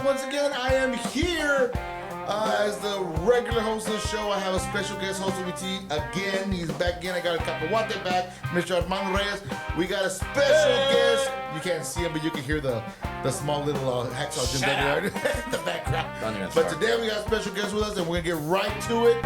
once again, I am here as the regular host of the show. I have a special guest hosting with me again. He's back again. I got a cacahuate back, Mr. Armando Reyes. We got a special guest. You can't see him, but you can hear the small little hacksaw Jim Duggan in the background. But today we got a special guest with us, and we're going to get right to it.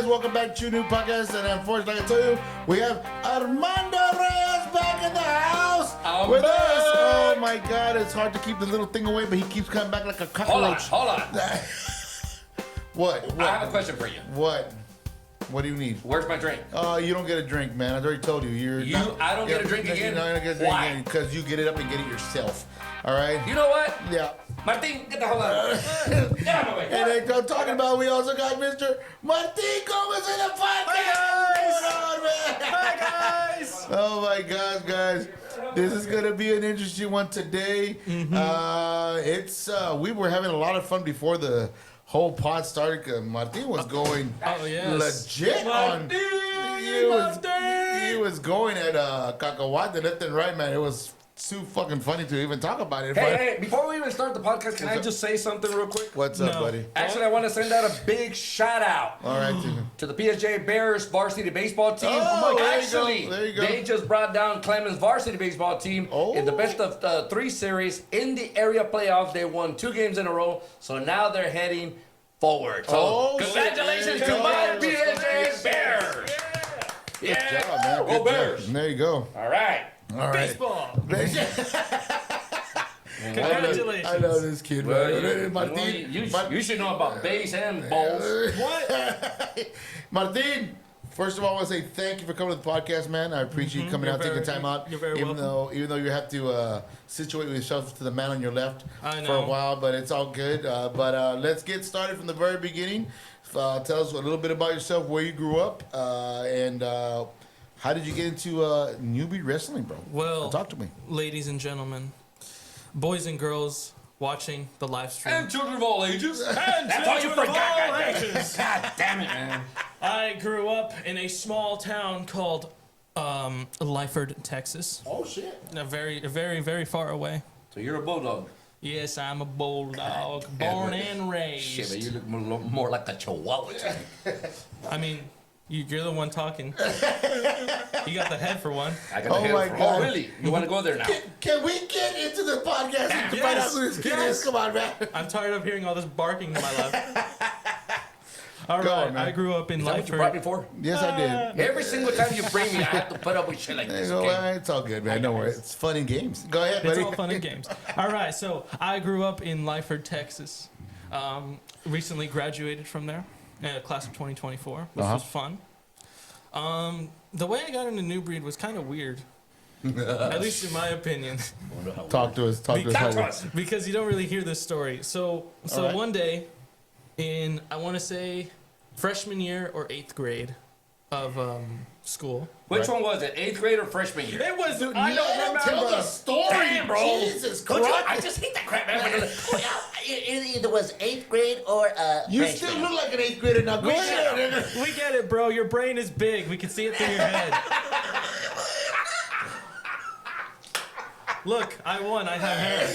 Welcome back to your new podcast, and unfortunately, like I told you, we have Armando Reyes back in the house with us. Oh my God, it's hard to keep the little thing away, but he keeps coming back like a cockroach. Hold on. What? I have a question for you. What? What do you need? Where's my drink? You don't get a drink, man. I already told you. I don't get a drink again? No, you don't get a drink again because you get it up and get it yourself. All right? You know what? Yeah. Martin, get the hell out of here. Get out of my way. And then I'm talking about, we also got Mr. Martin Gomez in the podcast. Hi, guys. Oh my gosh, guys. This is going to be an interesting one today. We were having a lot of fun before the whole pod started. Martin was going legit on. He was going at cacahuate left and right, man. It was too fucking funny to even talk about it. Hey, before we even start the podcast, can I just say something real quick? What's up, buddy? Actually, I want to send out a big shout out. All right, to the PSJ Bears varsity baseball team. There you go. They just brought down Clemens varsity baseball team in the best of 3 series in the area playoffs. They won 2 games in a row, so now they're heading forward. So congratulations to my PSJ Bears. Yeah. Good job, man. Go Bears. There you go. All right. Baseball. Congratulations. I know this kid, man. Martin, you should know about base and balls. What? Martin, first of all, I want to say thank you for coming to the podcast, man. I appreciate you coming out, taking time out. You're very welcome. Even though you have to situate yourself to the man on your left for a while, but it's all good. But let's get started from the very beginning. Tell us a little bit about yourself, where you grew up, and how did you get into newbie wrestling, bro? Well, talk to me. Ladies and gentlemen, boys and girls watching the live stream. And children of all ages. That's all you forgot. God damn it, man. I grew up in a small town called Lyford, Texas. Oh, shit. Very, very far away. So you're a bulldog. Yes, I'm a bulldog, born and raised. Shit, but you look more like a chihuahua. I mean, you're the one talking. You got the head for one. I got the head my for God. Oh, really? You want to go there now? Can we get into the podcast and find out who this kid is? Come on, man. I'm tired of hearing all this barking to my left. All Go right, on, man. I grew up in Is that what you brought me Lyford. for? Yes, I did. Every single time you bring me, I have to put up with shit like this. Okay? It's all good, man. Don't worry. It's fun and games. Go ahead, buddy. It's all fun and games. All right, so I grew up in Lyford, Texas. Recently graduated from there, class of 2024, which was fun. The way I got into New Breed was kind of weird, at least in my opinion. Talk to us. Because you don't really hear this story. So right. One day, in I want to say freshman year or 8th grade of school. Which one was it? 8th grade or freshman year? It was. I don't remember. Tell the story, Damn, bro. Jesus Christ. I just hate that crap, man. It either was 8th grade or You freshman. still look like an 8th grader now. Go ahead. We get it, bro. Your brain is big. We can see it through your head. Look, I won. I have hair.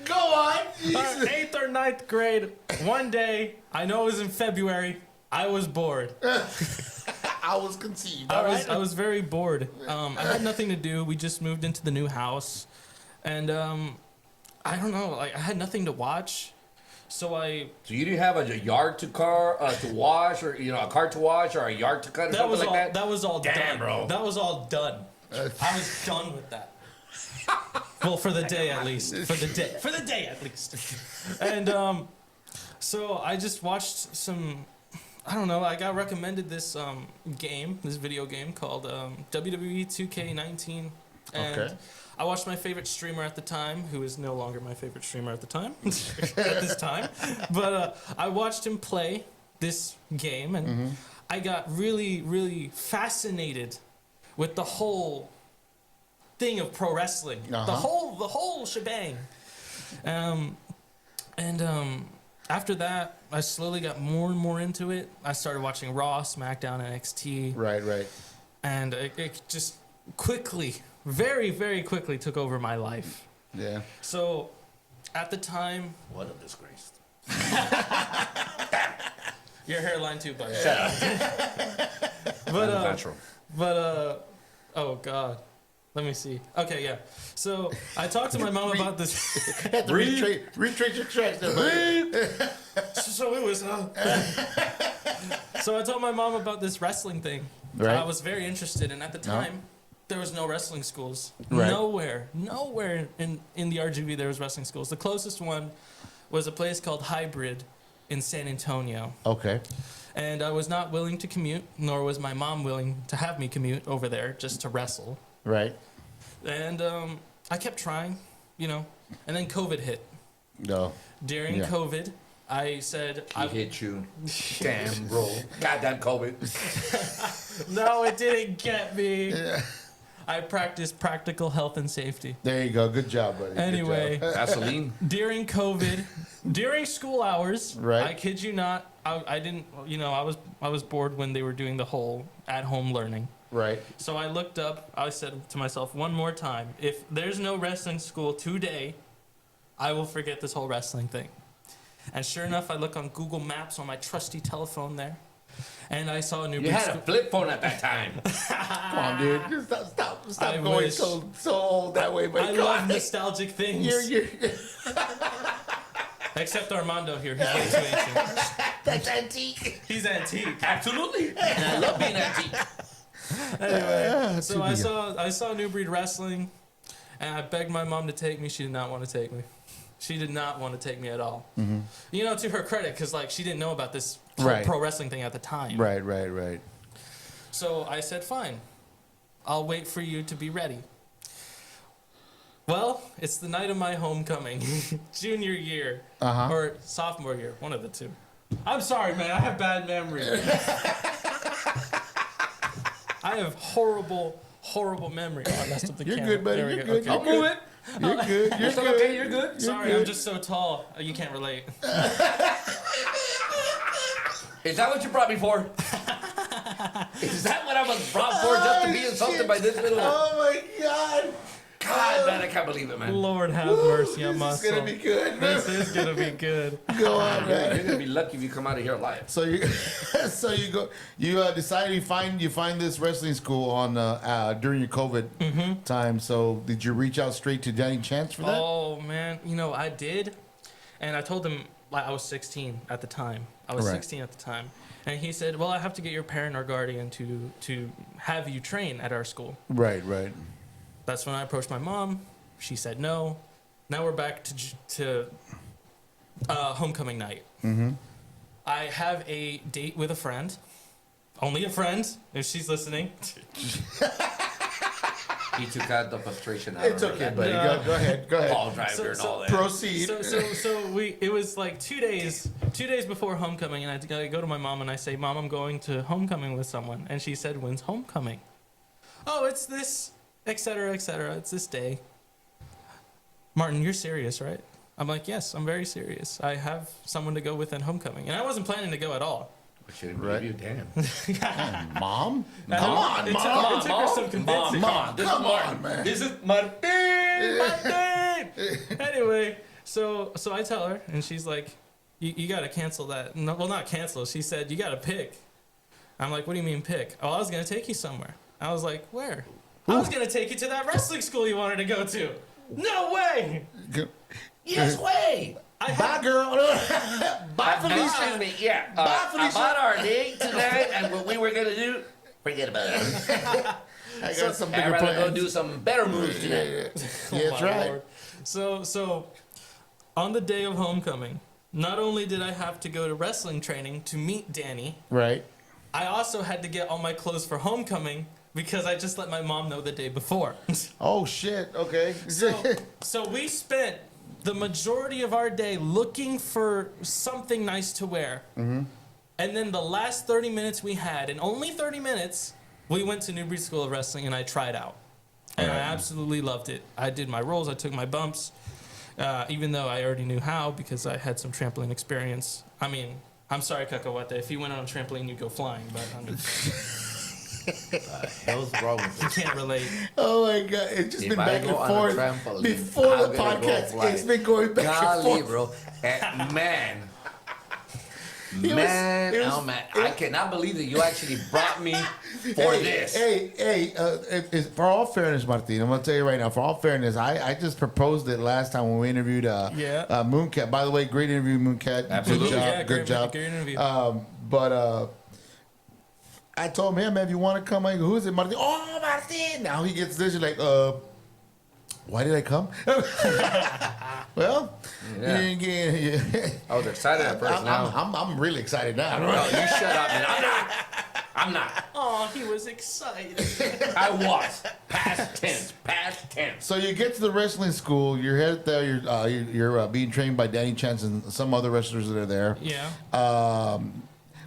Go on. 8th or 9th grade. One day, I know it was in February. I was bored. I was conceived. I was very bored. I had nothing to do. We just moved into the new house, and I don't know. Like I had nothing to watch, so you didn't have a yard to wash, or a car to wash, or a yard to cut, or something like that? That was all Damn, done, bro. That was all done. I was done with that. Well, for the day at least. For the day at least. And so I just watched some. I don't know. I got recommended this video game called WWE 2K19, and I watched my favorite streamer at the time, who is no longer my favorite streamer at the time, at this time, but I watched him play this game, and I got really, really fascinated with the whole thing of pro wrestling, the whole shebang, and after that, I slowly got more and more into it. I started watching Raw, SmackDown, NXT. Right. And it just quickly, very, very quickly took over my life. Yeah. So at the time, What a disgrace. your hairline too, buddy. Shut up. But oh God. Let me see. Okay, yeah. So I talked to my mom about this. Had to retrace your tracks there, buddy. So it was. So I told my mom about this wrestling thing. Right. I was very interested, and at the time, there was no wrestling schools. Right. Nowhere in the RGV there was wrestling schools. The closest one was a place called Hybrid in San Antonio. Okay. And I was not willing to commute, nor was my mom willing to have me commute over there just to wrestle. Right. And I kept trying, and then COVID hit. No. During COVID, I said... I hit you. Damn, bro. Goddamn COVID. No, it didn't get me. Yeah. I practiced practical health and safety. There you go. Good job, buddy. Anyway, Good job. Gasoline. during COVID, during school hours, Right. I kid you not, I didn't, I was bored when they were doing the whole at-home learning. Right. So I looked up, I said to myself one more time, if there's no wrestling school today, I will forget this whole wrestling thing. And sure enough, I look on Google Maps on my trusty telephone there, and I saw a new... You had a flip phone at that time. Come on, dude. Just stop I going wish. so old that way, but I love nostalgic things. You're Except Armando here, he's way too ancient. That's antique. He's antique. Absolutely. And I love being antique. Anyway, so I saw New Breed Wrestling, and I begged my mom to take me. She did not want to take me. She did not want to take me at all. Mm-hmm. To her credit, because she didn't know about this whole pro wrestling thing at the time. Right. So I said, fine, I'll wait for you to be ready. Well, it's the night of my homecoming, junior year or sophomore year, one of the two. I'm sorry, man. I have bad memory. I have horrible memory. Oh, I messed up the You're camera. good, buddy. There we You're go. good. Okay. I'll move it. You're good. You're Still good. okay? You're good? Sorry, I'm just so tall. You can't relate. Is that what you brought me for? Is that what I was brought for? Just to be insulted by this little... Oh, my God. God, man, I can't believe it, man. Lord have mercy on my This is soul. going to be good. This is gonna be good. Go on, You're man. gonna be lucky if you come out of here alive. So you decide you find this wrestling school on during your COVID time. So did you reach out straight to Danny Chance for that? Oh man, I did, and I told him I was 16 at the time. Right. 16 at the time, and he said, "Well, I have to get your parent or guardian to have you train at our school." Right. That's when I approached my mom. She said no. Now we're back to homecoming night. Mm-hmm. I have a date with a friend. Only a friend, if she's listening. He took out the frustration out It's of okay, her. buddy. Go ahead. Ball driver and all that. Proceed. It was like 2 days before homecoming, and I go to my mom and I say, "Mom, I'm going to homecoming with someone," and she said, "When's homecoming?" "Oh, it's this, etc., etc. It's this day." "Martin, you're serious, right?" I'm like, "Yes, I'm very serious. I have someone to go with in homecoming," and I wasn't planning to go at all. I shouldn't believe you, damn. Mom? Come on, it Mom. took her some convincing. Mom, This is come Martin. on, man. This is Martin. Martin! Anyway, so I tell her, and she's like, you got to cancel that. No, well, not cancel. She said, "You got to pick." I'm like, "What do you mean pick?" "Oh, I was going to take you somewhere." I was like, "Where?" "I was going to take you to that wrestling school you wanted to go to." "No way!" Yes way. Bye, girl. Bye, Felicia. Excuse me, yeah. Bye, Felicia. About our date tonight and what we were going to do, forget about it. I got some I'd bigger rather go plans. do some better moves tonight. Yeah, that's my right. Lord. So on the day of homecoming, not only did I have to go to wrestling training to meet Danny, Right. I also had to get all my clothes for homecoming because I just let my mom know the day before. Oh, shit. Okay. So we spent the majority of our day looking for something nice to wear. Mm-hmm. And then the last 30 minutes we had, and only 30 minutes, we went to New Breed School of Wrestling and I tried out. And I absolutely loved it. I did my rolls, I took my bumps. even though I already knew how because I had some trampoline experience. I mean, I'm sorry, Cacahuate. If you went on a trampoline, you'd go flying, but I'm hell's wrong with you this? can't relate. Oh my God! It's just If been I back go and on a forth trampoline, before I'm the gonna go podcast. fly. It's been going back and Golly, forth. bro. Man. It was- Oh man, I cannot believe that you actually brought me for this. For all fairness, Martin, I'm gonna tell you right now. For all fairness, I just proposed it last time when we interviewed Mooncat. By the way, great interview, Mooncat. Absolutely. Good job. Yeah, Good job. Great interview. But I told him, hey, man, if you want to come, I go, who is it, Martin? Oh, Martin. Now he gets this. You're like, why did I come? Well, Yeah. I was excited at first. Now, I'm really excited now. no, you shut up, man. I'm not. Oh, he was excited. I was. Past tense. So you get to the wrestling school. You're headed there. You're being trained by Danny Chance and some other wrestlers that are there. Yeah.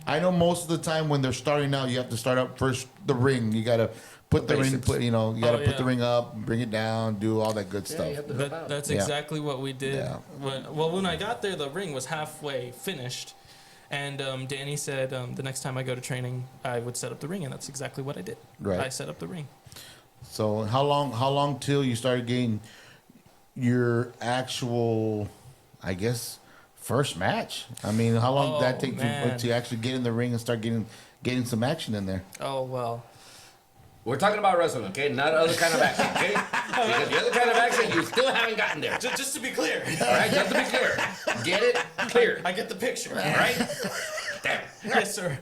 I know most of the time when they're starting out, you have to start up first the ring. You got to put the ring, basics. you got to put the yeah. ring up, bring it down, do all that good stuff. you have to help out. That's Yeah. exactly what we did. Yeah. When I got there, the ring was halfway finished. And Danny said the next time I go to training, I would set up the ring. And that's exactly what I did. Right. I set up the ring. So how long till you started getting your actual, I guess, first match? I mean, how long did that take man. to actually get in the ring and start getting some action in there? Oh, well. We're talking about wrestling, okay? Not other kind of action, okay? Because the other kind of action, you still haven't gotten there. Just to be clear. All right, just to be clear. Get it clear. I get the picture. All right? Damn. Yes, sir.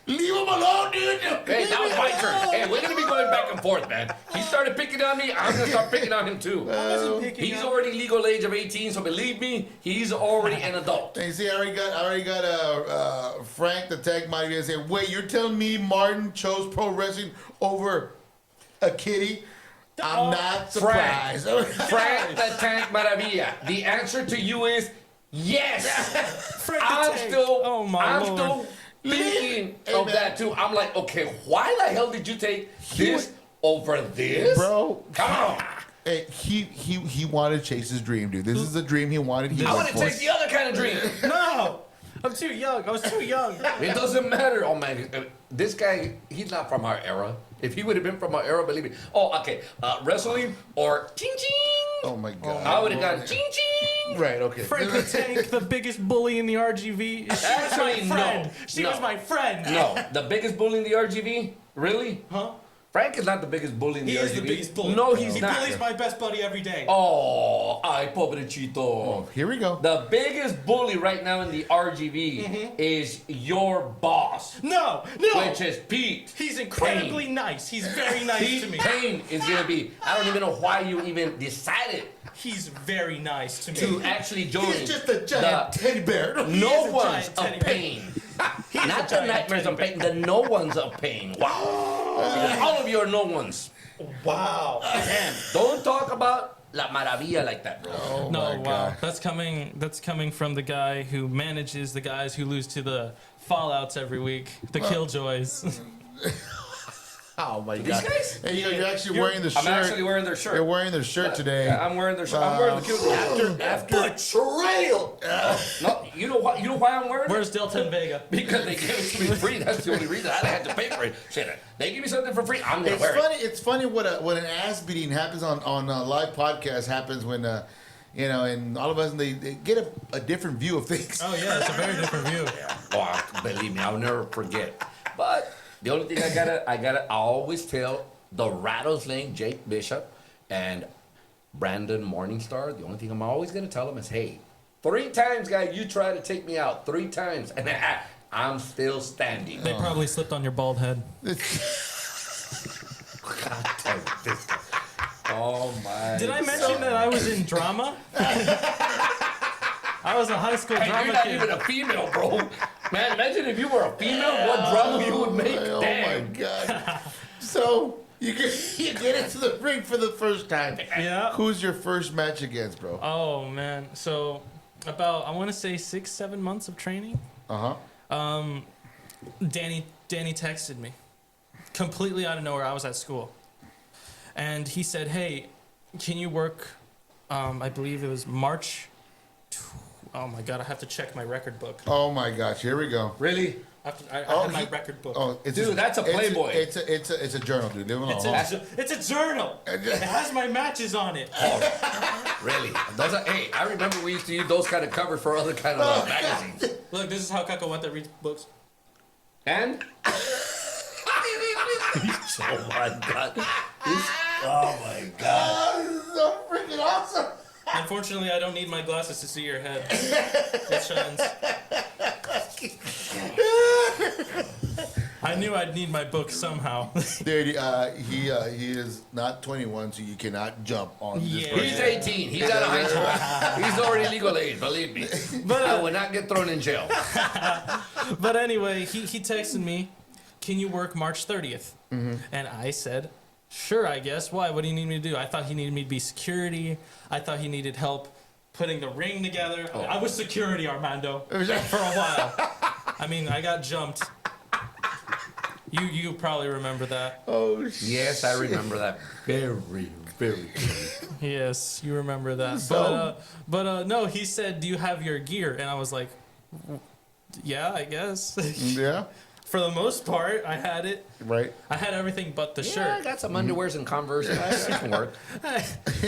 Leave him alone, dude. Okay, now it's my turn. Hey, we're gonna be going back and forth, man. He started picking on me. I'm gonna start picking on him too. He's already legal age of 18, so believe me, he's already an adult. Hey, see, I already got Frank the Tag Mighty and say, wait, you're telling me Martin chose pro wrestling over a kitty? I'm not surprised. Frank the Tank Maravilla. The answer to you is yes. I'm still thinking of that too. I'm like, okay, why the hell did you take this over this? Bro, Come on. hey, he wanted to chase his dream, dude. This is the dream he wanted. He I went want to for take the other kind of dream. No! I'm too young. I was too young. It doesn't matter. Oh man, this guy, he's not from our era. If he would have been from our era, believe me. Oh, okay. Wrestling or ching ching. Oh my God. I would have gone ching ching. Right, okay. Frank the Tank, the biggest bully in the RGV. She was my Actually, friend. no. She No. was my friend. No, the biggest bully in the RGV? Really? Huh? Frank is not the biggest bully in the He RGV. is the biggest bully. No, he's He not. bullies my best buddy every day. Oh, ay, pobrecito. Here we go. The biggest bully right now in the RGV is your boss, No! which is Pete. He's incredibly Payne. nice. He's very nice Pete to me. Payne is going to be, I don't even know why you even decided He's very nice to me. to actually join He's just a giant the teddy bear. No is a Ones giant of teddy bear. Pain. Not the giant Nightmares of teddy Pain, the No Ones of Pain. Wow. All of you are No Ones. Wow. Damn. Don't talk about La Maravilla like that, bro. Oh No, my wow. God. That's coming from the guy who manages the guys who lose to the Fallouts every week, the Killjoys. Oh my These God. guys? Hey, you're actually wearing the shirt. I'm actually wearing their shirt. You're wearing their shirt today. Yeah, I'm wearing their shirt. I'm wearing the Killjoys. After Betrayal. No, you know what? You know why I'm wearing it? Where's Delta and Vega? Because they gave it to me free. That's the only reason I had to pay for it. Shit, they give me something for free. I'm gonna wear it. It's funny what an ass beating happens on a live podcast happens when and all of a sudden they get a different view of things. Oh yeah, it's a very different view. Oh, believe me, I'll never forget. But the only thing I always tell the rattlesnake Jake Bishop and Brandon Morningstar, the only thing I'm always gonna tell them is, hey, 3 times, guy, you try to take me out 3 times, and I'm still standing. They probably slipped on your bald head. God damn it, this guy. Oh my. Did I mention that I was in drama? I was a high school Hey, drama you're not kid. even a female, bro. Man, imagine if you were a female, what drama you would make. Oh Damn. my God. So you get into the ring for the first time. Yeah. Who's your first match against, bro? Oh man. So about I want to say 6-7 months of training. Danny texted me completely out of nowhere. I was at school, and he said, "Hey, can you work I believe it was March. Oh my God, I have to check my record book. Oh my gosh, here we go. Really? I have my record book. Oh, it's Dude, that's a Playboy. It's a journal, dude. Leave it alone. It's a journal. It has my matches on it. Really? Hey, I remember we used to use those kind of covers for other kind of magazines. Look, this is how Cacahuate reads books. And? Oh my God. Oh my God. Oh, this is so freaking awesome. Unfortunately, I don't need my glasses to see your head. It shines. I knew I'd need my book somehow. Dude, he is not 21, so you cannot jump on this Yeah. person. He's 18. He's out of high school. He's already legal age, believe me. But, I would not get thrown in jail. But anyway, he texted me, "Can you work March 30th?" And I said, "Sure, I guess. Why? What do you need me to do?" I thought he needed me to be security. I thought he needed help putting the ring together. I was security, Armando, for a while. I mean, I got jumped. You probably remember that. Oh, shit. Yes, I remember that very, very clearly. Yes, you remember that. So- But no, he said, "Do you have your gear?" And I was like, "Yeah, I guess." Yeah, For the most part, I had it. right. I had everything but the Yeah, I shirt. got some underwears and Converse. That can work.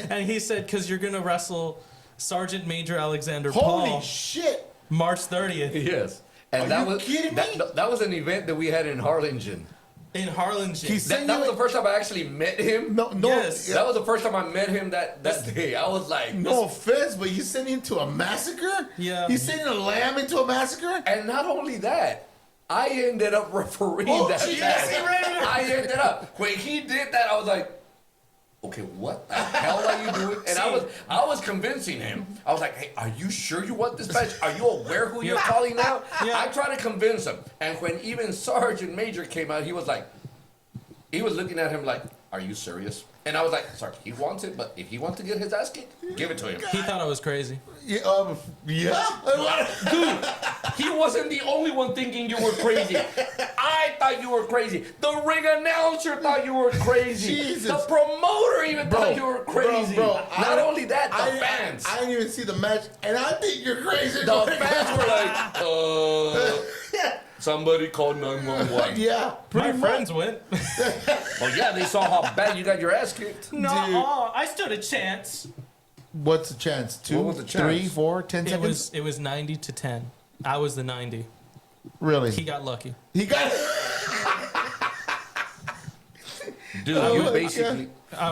And he said, "Because you're gonna wrestle Sergeant Major Alexander Holy Paul shit. March 30th Yes. And Are that you was kidding me? that was an event that we had in Harlingen. in Harlingen." He's- That was the first time I actually met him. No, Yes. That was the first time I met him that day. I was like, no offense, but you sent him to a massacre? Yeah. You sending a lamb into a massacre? and not only that, I ended up refereeing Oh, that Jesus, match. he ran it. I ended up when he did that. I was like, okay, what the hell are you doing? And I was convincing him. I was like, hey, are you sure you want this match? Are you aware who you're calling out? Yeah. I tried to convince him. And when even Sergeant Major came out, he was looking at him like, are you serious? And I was like, Sergeant, he wants it, but if he wants to get his ass kicked, give it to him. He thought I was crazy. Yeah. Dude, he wasn't the only one thinking you were crazy. I thought you were crazy. The ring announcer thought you were crazy. Jesus. The promoter even thought you were crazy. Bro, Not only that, the fans. I didn't even see the match, and I think you're crazy. The fans were like, somebody called 911. Yeah, My pretty much. friends went. Well, yeah, they saw how bad you got your ass kicked. No, I stood a chance. What's the chance? 2, What was the chance? 3, 4, 10 seconds? It was 90 to 10. I was the 90. Really? He got lucky. He got. Dude, Oh you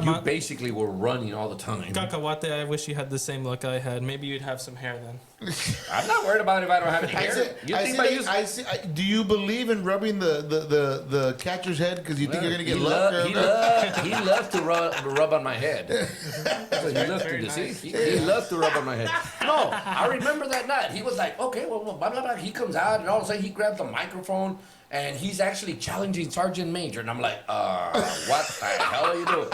my basically were running all the time. Cacahuate, I wish you had the same luck I had. Maybe you'd have some hair then. I'm not worried about it if I don't have any hair. Do you believe in rubbing the catcher's head because you think you're gonna get luck? He loved to rub on my head. That's what he loved to do. See, he loved to rub on my head. No, I remember that night. He was like, okay, well, blah, blah, blah. He comes out, and all of a sudden he grabs the microphone, and he's actually challenging Sergeant Major. And I'm like, what the hell are you doing?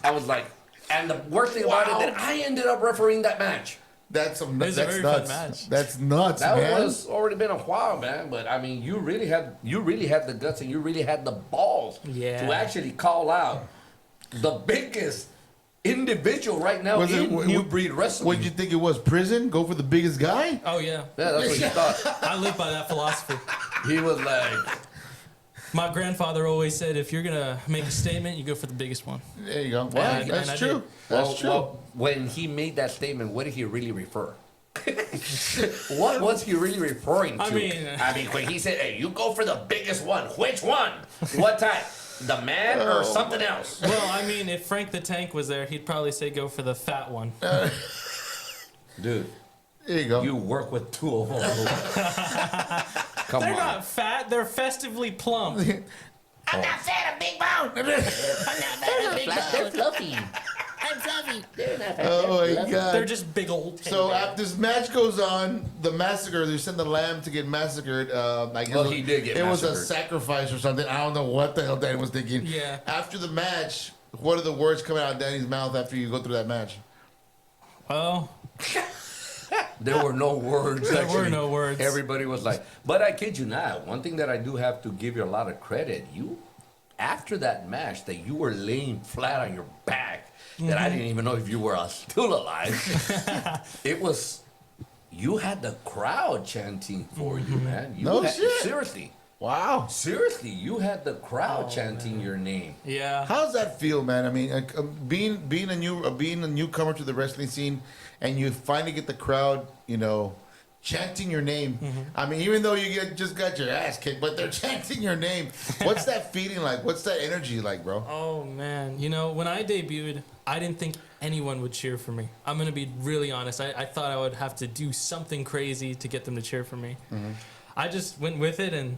I was like, and the worst thing about it, that I ended up refereeing that match. That's was a that's very nuts. fun match. That's nuts, That man. was already been a while, man. But I mean, you really had the guts and you really had the balls Yeah. to actually call out the biggest individual right now Was it- in new breed wrestling. What did you think it was? Prison? Go for the biggest guy? Oh, yeah. Yeah, that's what he thought. I live by that philosophy. He was like, My grandfather always said, if you're going to make a statement, you go for the biggest one. There you go. Well, And I that's true. did. That's true. well, when he made that statement, what did he really refer? What was he really referring to? I mean, when he said, "Hey, you go for the biggest one. Which one? What type? The man or something else?" Well, I mean, if Frank the Tank was there, he'd probably say go for the fat one. Dude, There you go. you work with two of them. Come They're on. not fat. They're festively plump. I'm not fat, I'm big bone. I'm not fat, I'm big bone. They're fluffy. I'm fluffy. They're not fat, Oh they're my fluffy. God. They're just big old. So after this match goes on, the massacre, they send the lamb to get massacred. I guess Well, he did get It was a massacred. sacrifice or something. I don't know what the hell Danny was thinking. Yeah. After the match, what are the words coming out of Danny's mouth after you go through that match? Well, There were no words. there were actually. no words. Everybody was like, but I kid you not. One thing that I do have to give you a lot of credit. After that match, that you were laying flat on your back. that I didn't even know if you were still alive. You had the crowd chanting for you, man. Shit. Seriously. Wow. Seriously, you had the crowd chanting your name. Yeah. How does that feel, man? I mean, being a newcomer to the wrestling scene, and you finally get the crowd, chanting your name. I mean, even though you just got your ass kicked, but they're chanting your name. What's that feeling like? What's that energy like, bro? Oh man, when I debuted, I didn't think anyone would cheer for me. I'm gonna be really honest. I thought I would have to do something crazy to get them to cheer for me. I just went with it, and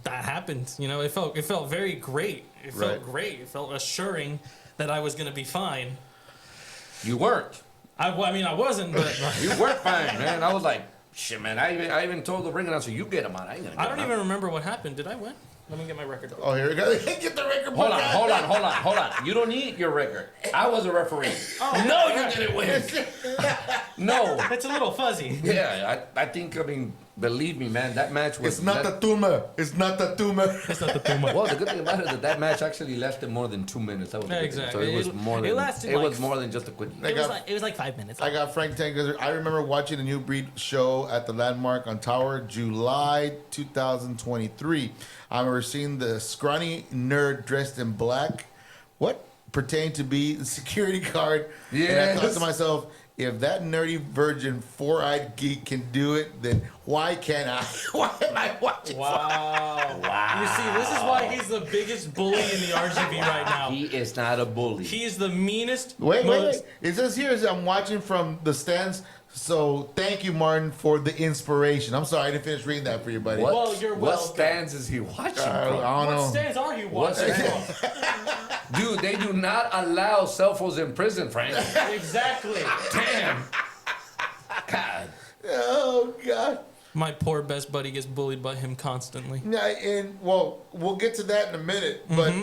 that happened. It felt very great. It felt great. It felt assuring that I was gonna be fine. You weren't. I wasn't, but You weren't fine, man. I was like, shit, man. I even told the ring announcer, you get him out. I ain't gonna get I don't him even out. remember what happened. Did I win? Let me get my record. Oh, here we go. Get the record. Hold on. You don't need your record. I was a referee. No, you didn't win. No. It's a little fuzzy. Yeah, I think, believe me, man, that match was... It's not the tumor. It's not the tumor. Well, the good thing about it is that match actually lasted more than 2 minutes. That was the good thing. Exactly. So it was more than... It lasted It like- was more than just a quick... It was like 5 minutes. I got Frank Tanker. I remember watching a New Breed show at the Landmark on Tower, July 2023. I remember seeing the scrawny nerd dressed in black. What pertained to be the security guard. And I thought Yes. to myself, if that nerdy virgin four-eyed geek can do it, then why can't I? Why am I watching? Wow. You see, this is why he's the biggest bully in the RGB right now. He is not a bully. He is the meanest. Wait. It says here is I'm watching from the stands. So thank you, Martin, for the inspiration. I'm sorry I didn't finish reading that for you, buddy. What, Well, you're what welcome. stands is he watching I from? don't know. What stands are you What watching stands? from? Dude, they do not allow cell phones in prison, Frank. Exactly. Damn. God. Oh God. My poor best buddy gets bullied by him constantly. Yeah, and well, we'll get to that in a minute. But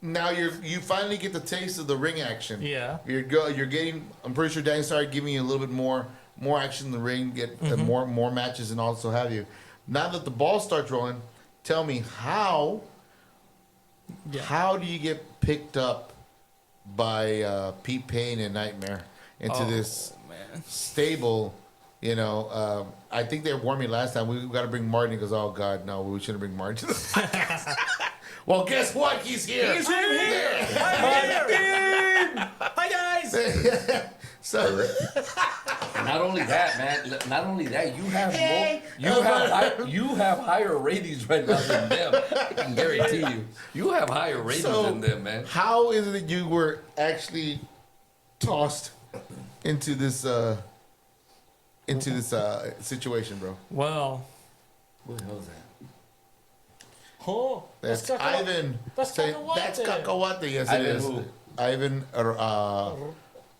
now you finally get the taste of the ring action. Yeah. You're getting. I'm pretty sure Danny started giving you a little bit more action in the ring, get more matches, and also have you. Now that the ball starts rolling, tell me how do you get picked up by Pete Payne and Nightmare into this stable? I think they warned me last time. We got to bring Martin. He goes, oh God, no, we shouldn't bring Martin to the podcast. Well, guess what? He's here. He's here. Hi guys. So Not only that, man. Not only that, you have higher ratings right now than them. I can guarantee you. You have higher ratings than them, man. how is it that you were actually tossed into this situation, bro? Well. What the hell is that? Oh, That's Cacahuate. Ivan. That's saying, Cacahuate. That's Cacahuate. Yes, Ivan it is. who? Ivan Raro.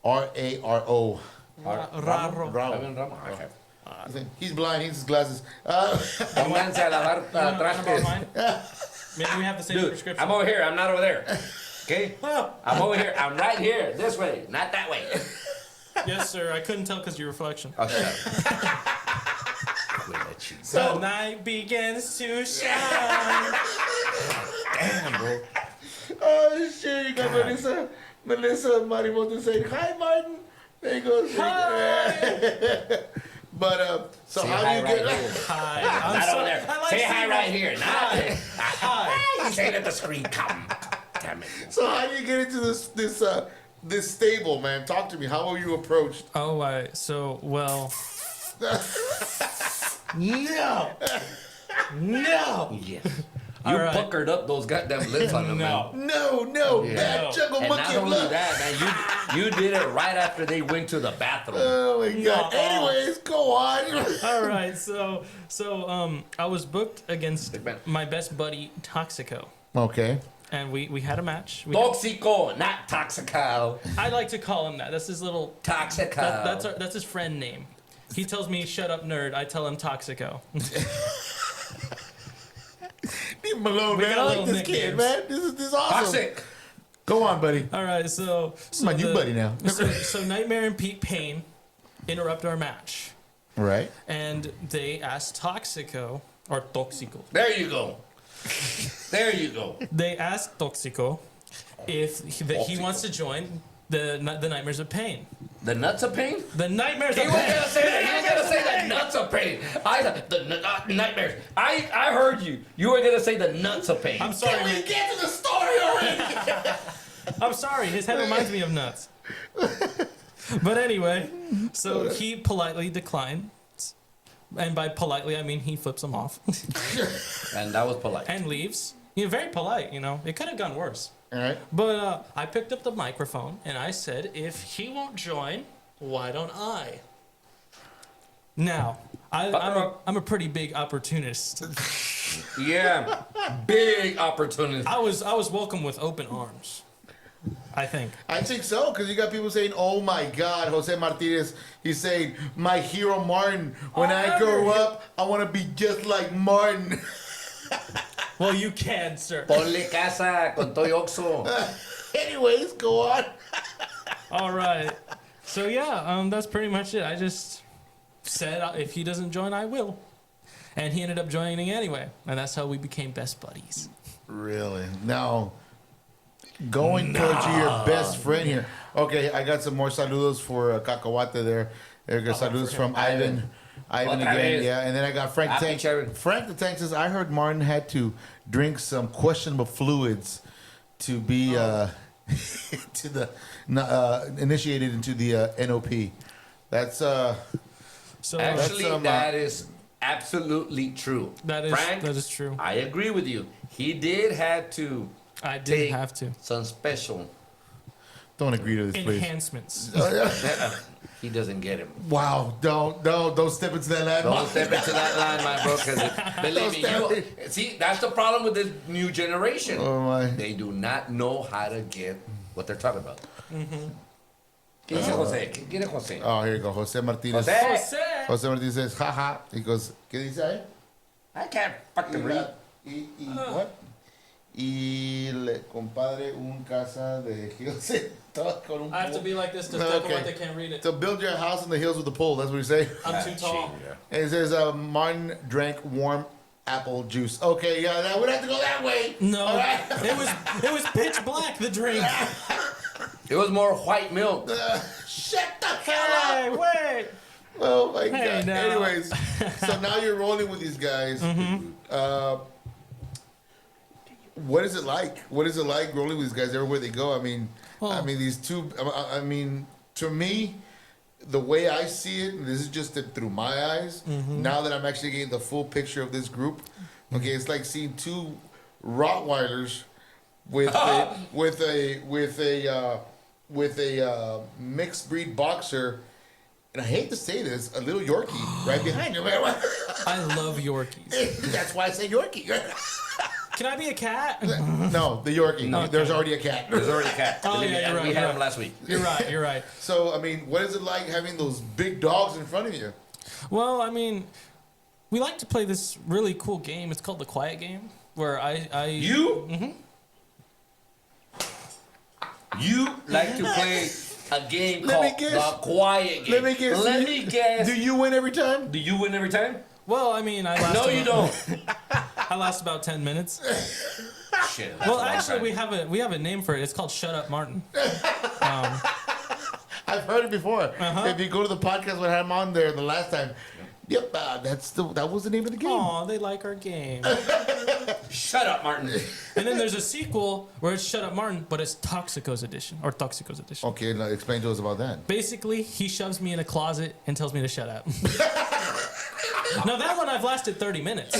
Raro. Ivan Ramos. Okay. He's blind. He needs his glasses. Pónganse a lavar You know about trastes. mine? Maybe we have the same Dude, prescription. I'm over here. I'm not over there. Okay? I'm over here. I'm right here. This way. Not that way. Yes, sir. I couldn't tell because of your reflection. Oh, shut up. Quit that shit. The night begins to shine. Damn, bro. Oh shit! You got Melissa Marimoto saying hi, Martin. There he goes. Hi. But so Say how hi do you right get? here. Hi. I'm Not so- over there. I like Say seeing hi that. right here. Not Hi. Say it at the screen. Come. Damn it. So how do you get into this stable, man? Talk to me. How were you approached? Oh, well. No. No. Yes. All You right. puckered up those goddamn lips on them, No. man. No. Yeah. Bad juggle And monkey not of only love. that, man, you did it right after they went to the bathroom. Oh my God. No. Anyways, go on. All right. So I was booked against Big man. my best buddy Toxico, Okay. and we had a match. Toxico, not Toxico. I like to call him that. That's his little. Toxico. That's his friend name. He tells me "shut up, nerd." I tell him Toxico. Leave him alone, We man. got I like little this kid, nicknames. man. This is awesome. Toxic. Go on, buddy. All right. So My new buddy now. so Nightmare and Pete Payne interrupt our match, Right. and they asked Toxico or Toxico. There you go. There you go. They asked Toxico if he wants to join The Nightmares of Pain. The nuts of pain? The Nightmares He of was Pain. gonna say that. He was gonna say the nuts of pain. The nightmares. I heard you. You were gonna say the nuts of pain. I'm sorry. Can we get to the story already? I'm sorry. His head reminds me of nuts. But anyway, so he politely declined. And by politely, I mean he flips him off. And that was polite. And leaves. Very polite, It could have gone worse. All right. But I picked up the microphone and I said, if he won't join, why don't I? Now, I'm a pretty big opportunist. Yeah, big opportunity. I was welcomed with open arms. I think. I think so, because you got people saying, "Oh my God, Jose Martinez." He's saying, "My hero Martin. When I grow up, I want to be just like Martin." Well, you can, sir. Ponle casa con Toy Oxo. Anyways, go on. All right. So yeah, that's pretty much it. I just said if he doesn't join, I will, and he ended up joining anyway, and that's how we became best buddies. Really? Now, going towards your best friend here. Okay, I got some more saludos for Cacahuate there. There got saludos from Ivan. Ivan again, yeah. And then I got Frank the Tank. Frank the Tank says, I heard Martin had to drink some questionable fluids to be to the initiated into the NOP. That's So Actually, That's, that is absolutely true. Frank, that is true. I agree with you. He did have to I did take have to. some special. don't agree to this, please. Enhancements. He doesn't get him. Wow! Don't step into that line. Don't step into that line, my bro. Because believe me, see, that's the problem with this new generation. Oh my! They do not know how to get what they're talking about. ¿Qué dice José? ¿Qué quiere José? Oh, here you go, Jose Martinez. José. Jose Martinez says, "Haha." He goes, ¿qué dice ahí? I can't fucking read. What? Y le compadre un casa de Jose. Con un I have to pool. be like this because Okay. they can't read it. So build your house in the hills with a pole. That's what you say. I'm too tall. And it says, Martin drank warm apple juice. Okay, yeah, now we don't have to go that way. No, All right. it was pitch black. The drink. It was more white milk. Shut the hell Hey, up. wait. Oh my Hey, God. now. Anyways, so now you're rolling with these guys. What is it like? What is it like rolling with these guys everywhere they go? I mean, these two. I mean, to me, the way I see it, and this is just through my eyes. Now that I'm actually getting the full picture of this group, okay, it's like seeing two Rottweilers with a mixed breed boxer. And I hate to say this, a little Yorkie right behind you. I love Yorkies. That's why I say Yorkie. Can I be a cat? No, the Yorkie. No. There's already a cat. There's already a cat. Oh, Believe yeah, me, you're right, we you're had right. him last week. You're right. You're right. So, I mean, what is it like having those big dogs in front of you? Well, I mean, we like to play this really cool game. It's called the Quiet Game, where You like to play a game Let me called guess. the Quiet Game. Let me guess. Let me guess. Do you win every time? Do you win every time? Well, I mean, I last. No, you don't. I last about 10 minutes. Shit. that's Well, a long actually, time. we have a name for it. It's called Shut Up, Martin. I've heard it before. If you go to the podcast when I had him on there the last time, yep, that was the name of the game. Aw, they like our game. Shut up, Martin. And then there's a sequel where it's Shut Up, Martin, but it's Toxicos Edition or Toxicos Edition. Okay, now explain to us about that. Basically, he shoves me in a closet and tells me to shut up. Now that one I've lasted 30 minutes.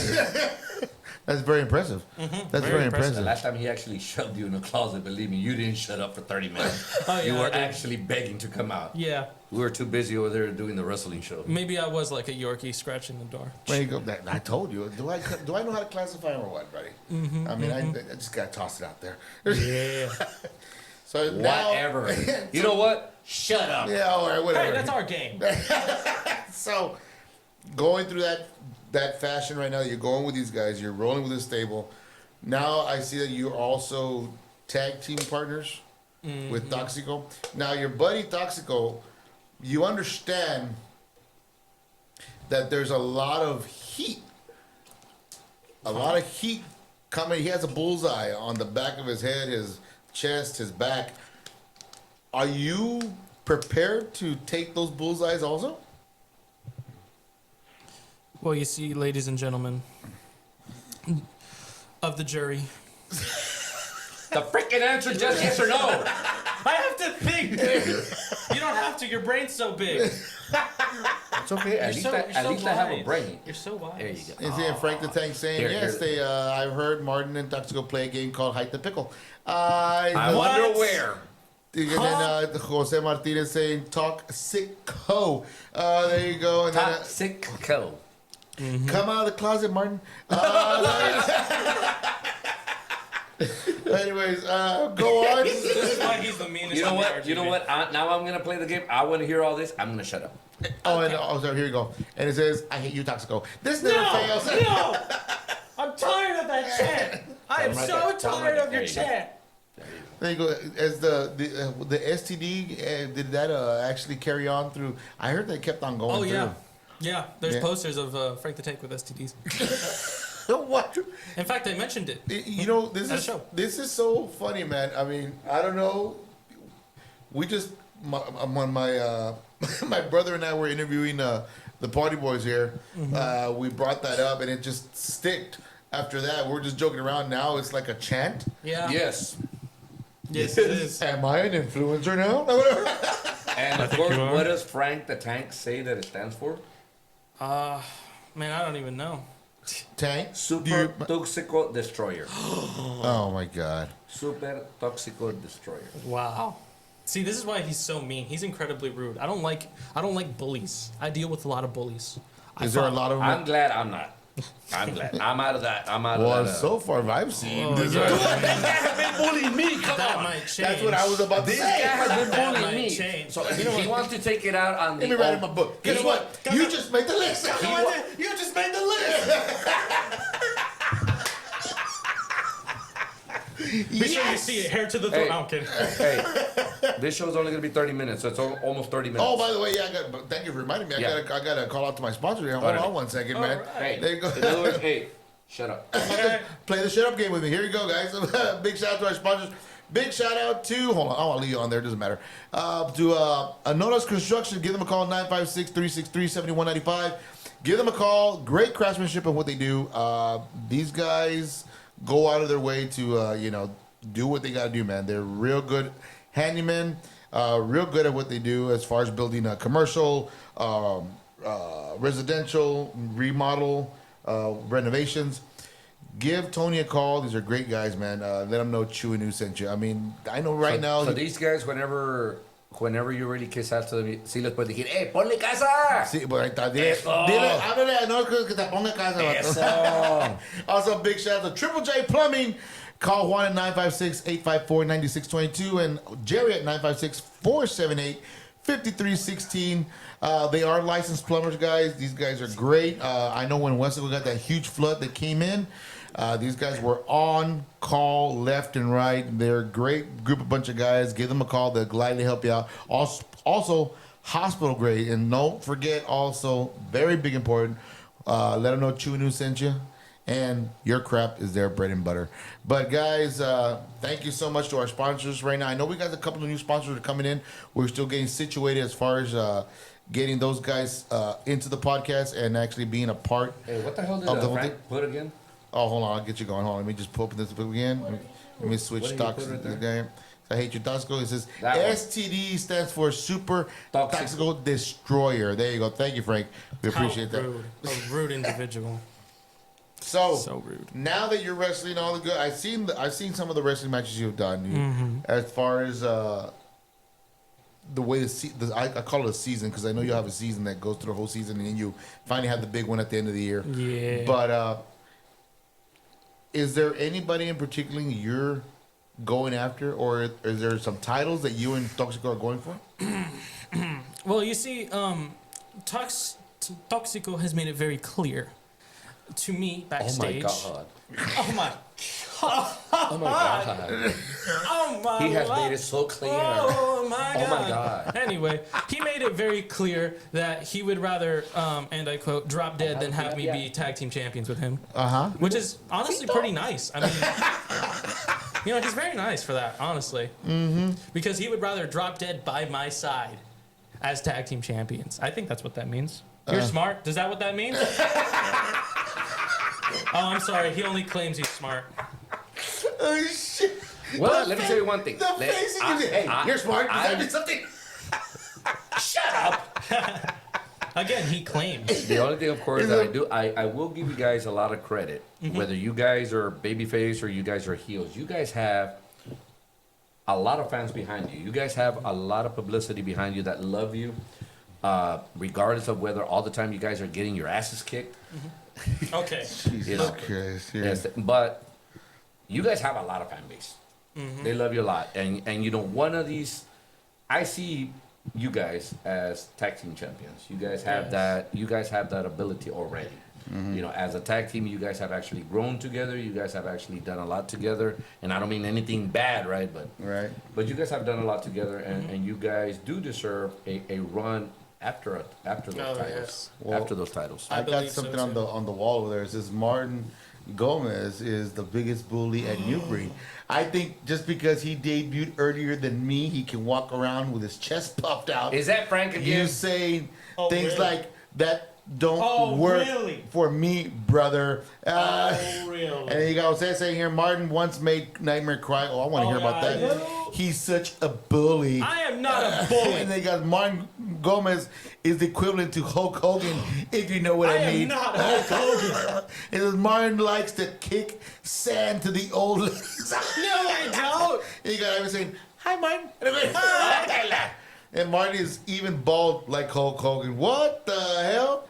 That's very impressive. That's very The impressive. last time he actually shoved you in a closet, believe me, you didn't shut up for 30 minutes. Oh, yeah, You I were did. actually begging to come out. Yeah, We were too busy over there doing the wrestling show. maybe I was like a Yorkie scratching the door. There you go. I told you. Do I know how to classify him or what, buddy? I mean, I just gotta toss it out there. Yeah. So now, Whatever. You know what? Shut up. yeah, all right, whatever. Hey, that's our game. So, going through that fashion right now, you're going with these guys, you're rolling with this stable. Now I see that you're also tag team partners with Toxico. Now your buddy Toxico, you understand that there's a lot of heat. A lot of heat coming. He has a bullseye on the back of his head, his chest, his back. are you prepared to take those bullseyes also? Well, you see, ladies and gentlemen of the jury. The freaking answer is just yes or no. I have to think. You don't have to. Your brain's so big. It's okay. At least I have a brain. You're so wise. There you go. Is he Frank the Tank saying yes? They I've heard Martin and Toxico play a game called Hide the Pickle. I wonder where. And then Jose Martinez saying Toxico. There you go. And Toxico. Then, come out of the closet, Martin. Anyways, go on. This is why he's the meanest. You know what? You know what? Now I'm gonna play the game. I want to hear all this. I'm gonna shut up. Oh, and so here you go. And it says, "I hate you, Toxico." This never fails. No, I'm tired of that chant. I am so tired of your chant. There you go. As the STD, did that actually carry on through? I heard they kept on going. Oh yeah, through. yeah. There's posters of Frank the Tank with STDs. What? In fact, I mentioned it. You know, this is so funny, man. I mean, I don't know. We just when my my brother and I were interviewing the Party Boys here. We brought that up, and it just sticked. After that, we're just joking around. Now it's like a chant. Yeah. Yes. Yes, it is. Am I an influencer now? And of course, what does Frank the Tank say that it stands for? Man, I don't even know. Tank? Super Toxico Destroyer. Oh my God. Super Toxico Destroyer. Wow. See, this is why he's so mean. He's incredibly rude. I don't like bullies. I deal with a lot of bullies. Is there a lot of them? I'm glad I'm not. I'm glad. I'm out of that. Well, so far I've seen. This guy has been bullying me. Come That on. might change. That's what I was about to This say. guy has been That bullying might me. change. So he wants to take it out on Let the. me write in my book. Guess what? You just made the list. You just made the list. Be sure you see it. Hair to the throat. Hey. I'm kidding. Hey, this show's only gonna be 30 minutes, so it's almost 30 minutes. Oh, by the way, thank you for reminding me. I gotta call out to my sponsor here. Hold on 1 second, man. Hey, There you go. in other words, hey, shut up. Play the shut up game with me. Here you go, guys. Big shout out to our sponsors. Big shout out to, hold on, I'll leave you on there, doesn't matter. To Anona's Construction, give them a call, 956-363-7195. Give them a call. Great craftsmanship in what they do. These guys go out of their way to, do what they got to do, man. They're real good handymen, real good at what they do as far as building a commercial, residential, remodel, renovations. Give Tony a call. These are great guys, man. Let them know Chewy News sent you. I mean, I know now. So these guys, whenever you really kiss out to them, sí les puedes decir, hey, ponle casa. Sí, pues ahí está. Dile, háblale, no que te ponga casa. Eso. Also, big shout out to Triple J Plumbing. Call Juan at 956-854-9622 and Jerry at 956-478-5316. They are licensed plumbers, guys. These guys are great. I know when Westville got that huge flood that came in, these guys were on call left and right. They're a great group, a bunch of guys. Give them a call. They'll gladly help you out. Also hospital grade. And don't forget also, very big important, let them know Chewy News sent you. And your crap is their bread and butter. But guys, thank you so much to our sponsors right now. I know we got a couple of new sponsors that are coming in. We're still getting situated as far as getting those guys into the podcast and actually being a part. Hey, what the hell did Frank put again? Oh, hold on. I'll get you going. Hold on. Let me just open this book again. Let me switch stocks to this guy. I hate you, Toxico. It says STD stands for Super Toxico Destroyer. There you go. Thank you, Frank. We appreciate that. A rude individual. So rude. Now that you're wrestling all the good, I've seen some of the wrestling matches you've done. As far as the way I call it a season because I know you have a season that goes through the whole season and then you finally have the big one at the end of the year. Yeah. But is there anybody in particular you're going after, or is there some titles that you and Toxico are going for? Well, you see, Toxico has made it very clear to me backstage. Oh Oh my my god. Oh my He has God. made it so clear. Oh my God. Oh my God. Anyway, he made it very clear that he would rather, and I quote, drop dead than have me be tag team champions with him. Uh-huh. Which is honestly pretty nice. I mean, You know, he's very nice for that, honestly. Mm-hmm. Because he would rather drop dead by my side as tag team champions. I think that's what that means. You're smart. Is that what that means? Oh, I'm sorry. He only claims he's smart. Oh, shit. Well, let me tell you one thing. The facing you did. Hey, you're smart. Does that mean something? Shut up. Again, he claims. The only thing, of course, that I do, I will give you guys a lot of credit. Whether you guys are babyface or you guys are heels, you guys have a lot of fans behind you. You guys have a lot of publicity behind you that love you, regardless of whether all the time you guys are getting your asses kicked. Okay. Jesus Christ. Yeah. Yes, but you guys have a lot of fan base. They love you a lot, and you know, one of these, I see you guys as tag team champions. You guys have that. You guys have that ability already. You know, as a tag team, you guys have actually grown together. You guys have actually done a lot together, and I don't mean anything bad, right? But you guys have done a lot together, and you guys do deserve a run after those titles. Yes. Well, after those titles. I got believe so, something too. on the wall over there. It says Martin Gomez is the biggest bully at New Breed. I think just because he debuted earlier than me, he can walk around with his chest puffed out. Is that Frank again? You saying Oh, things really? like that don't Oh, work really? for me, brother. Really? And then you got Jose saying here, Martin once made Nightmare cry. Oh, I want to hear about God. that. No. He's such a bully. I am not a And bully. they got Martin Gomez is the equivalent to Hulk Hogan, if you know what I, I am mean. not Hulk Hogan. It says Martin likes to kick sand to the old ladies. No, I don't. And you got everyone saying, "Hi, Martin." And Martin is even bald like Hulk Hogan. What the hell?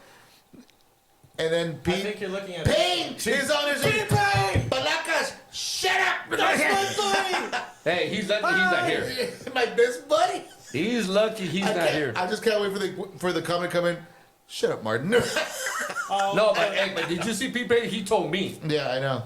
And then I Pete think you're looking at Payne is on his Pete Payne! Balacas, shut up! That's my buddy. Hey, he's lucky he's not here. My best buddy. He's lucky he's I not can't- here. I just can't wait for the comment to come in. Shut up, Martin. No, but did you see Pete Payne? He told me. Yeah, I know.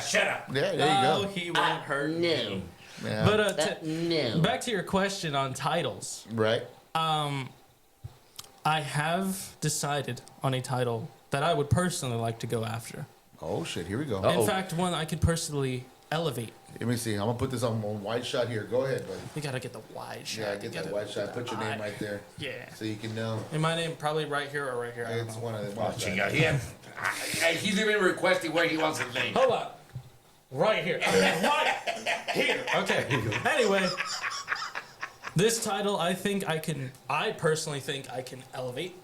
Shut up. Yeah, there you Oh, go. he won't hurt me. Yeah. But No. back to your question on titles. Right. I have decided on a title that I would personally like to go after. Oh shit! Here we go. Uh-oh. In fact, one I could personally elevate. Let me see. I'm gonna put this on wide shot here. Go ahead, buddy. You gotta get the wide shot. Yeah, You get that gotta wide shot. Put your name eye. right there, Yeah. so you can know. And my name probably right here or right here. I don't It's know. one of them. Oh, he's even requesting where he wants his name. Hold on. Right here. Okay, right here. Okay. Anyway, this title I personally think I can elevate.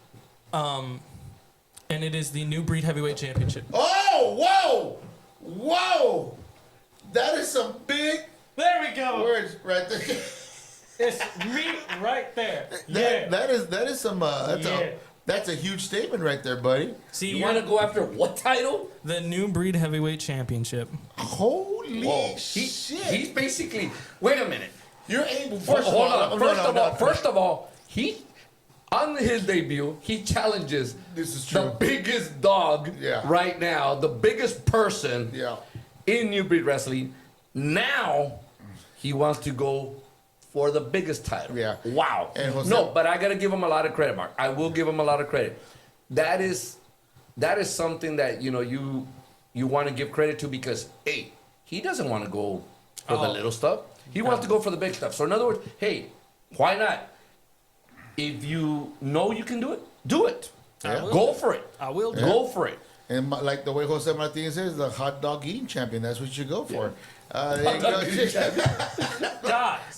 And it is the New Breed Heavyweight Championship. Oh, whoa! That is some big There we go. words right there. It's me right there. Yeah. That is some. That's a huge statement right there, buddy. See, You want to go after what title? the New Breed Heavyweight Championship. Holy Whoa. shit! He's basically. Wait a minute. You're able. Hold on. First of all, he on his debut he challenges This is the true. biggest dog Yeah. right now, the biggest person Yeah. in New Breed Wrestling. Now he wants to go for the biggest title. Yeah. Wow. And Jose- No, but I gotta give him a lot of credit, Mark. I will give him a lot of credit. That is something that you want to give credit to because hey, he doesn't want to go for the little stuff. He wants to go for the big stuff. So in other words, hey, why not? If you know you can do it, do it. I will. Go for it. I will do Go for it. And like the way Jose Martinez says, the hot dog eating champion. That's what you should go for. There you go. Guys,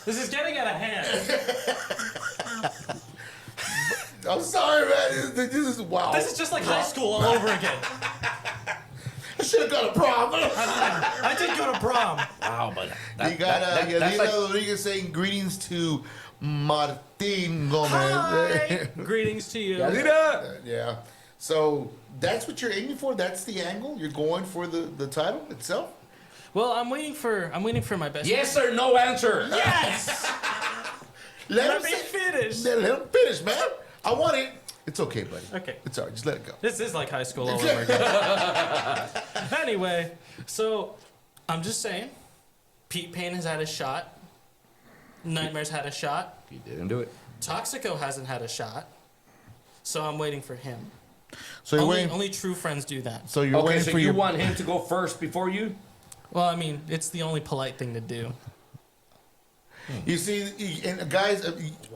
this is getting out of hand. I'm sorry, man. This is wow. This is just like high school all over again. I should have got a prom. I did go to prom. Wow, but You got that's Yadira like, Rodriguez saying greetings to Martin Gomez. Hi. Greetings to you. Yeah. So that's what you're aiming for. That's the angle. You're going for the title itself. Well, I'm waiting for my best. yes or no answer. Yes. Let Let me finish. Let him finish, man. I want it. It's okay, buddy. Okay. It's all right. Just let it go. This is like high school all over again. Anyway, so I'm just saying, Pete Payne has had a shot. Nightmare's had a shot. He didn't do it. Toxico hasn't had a shot. So I'm waiting for him. So you're waiting. Only true friends do that. So you're Okay, waiting so for you your. want him to go first before you? Well, I mean, it's the only polite thing to do. You see, and guys,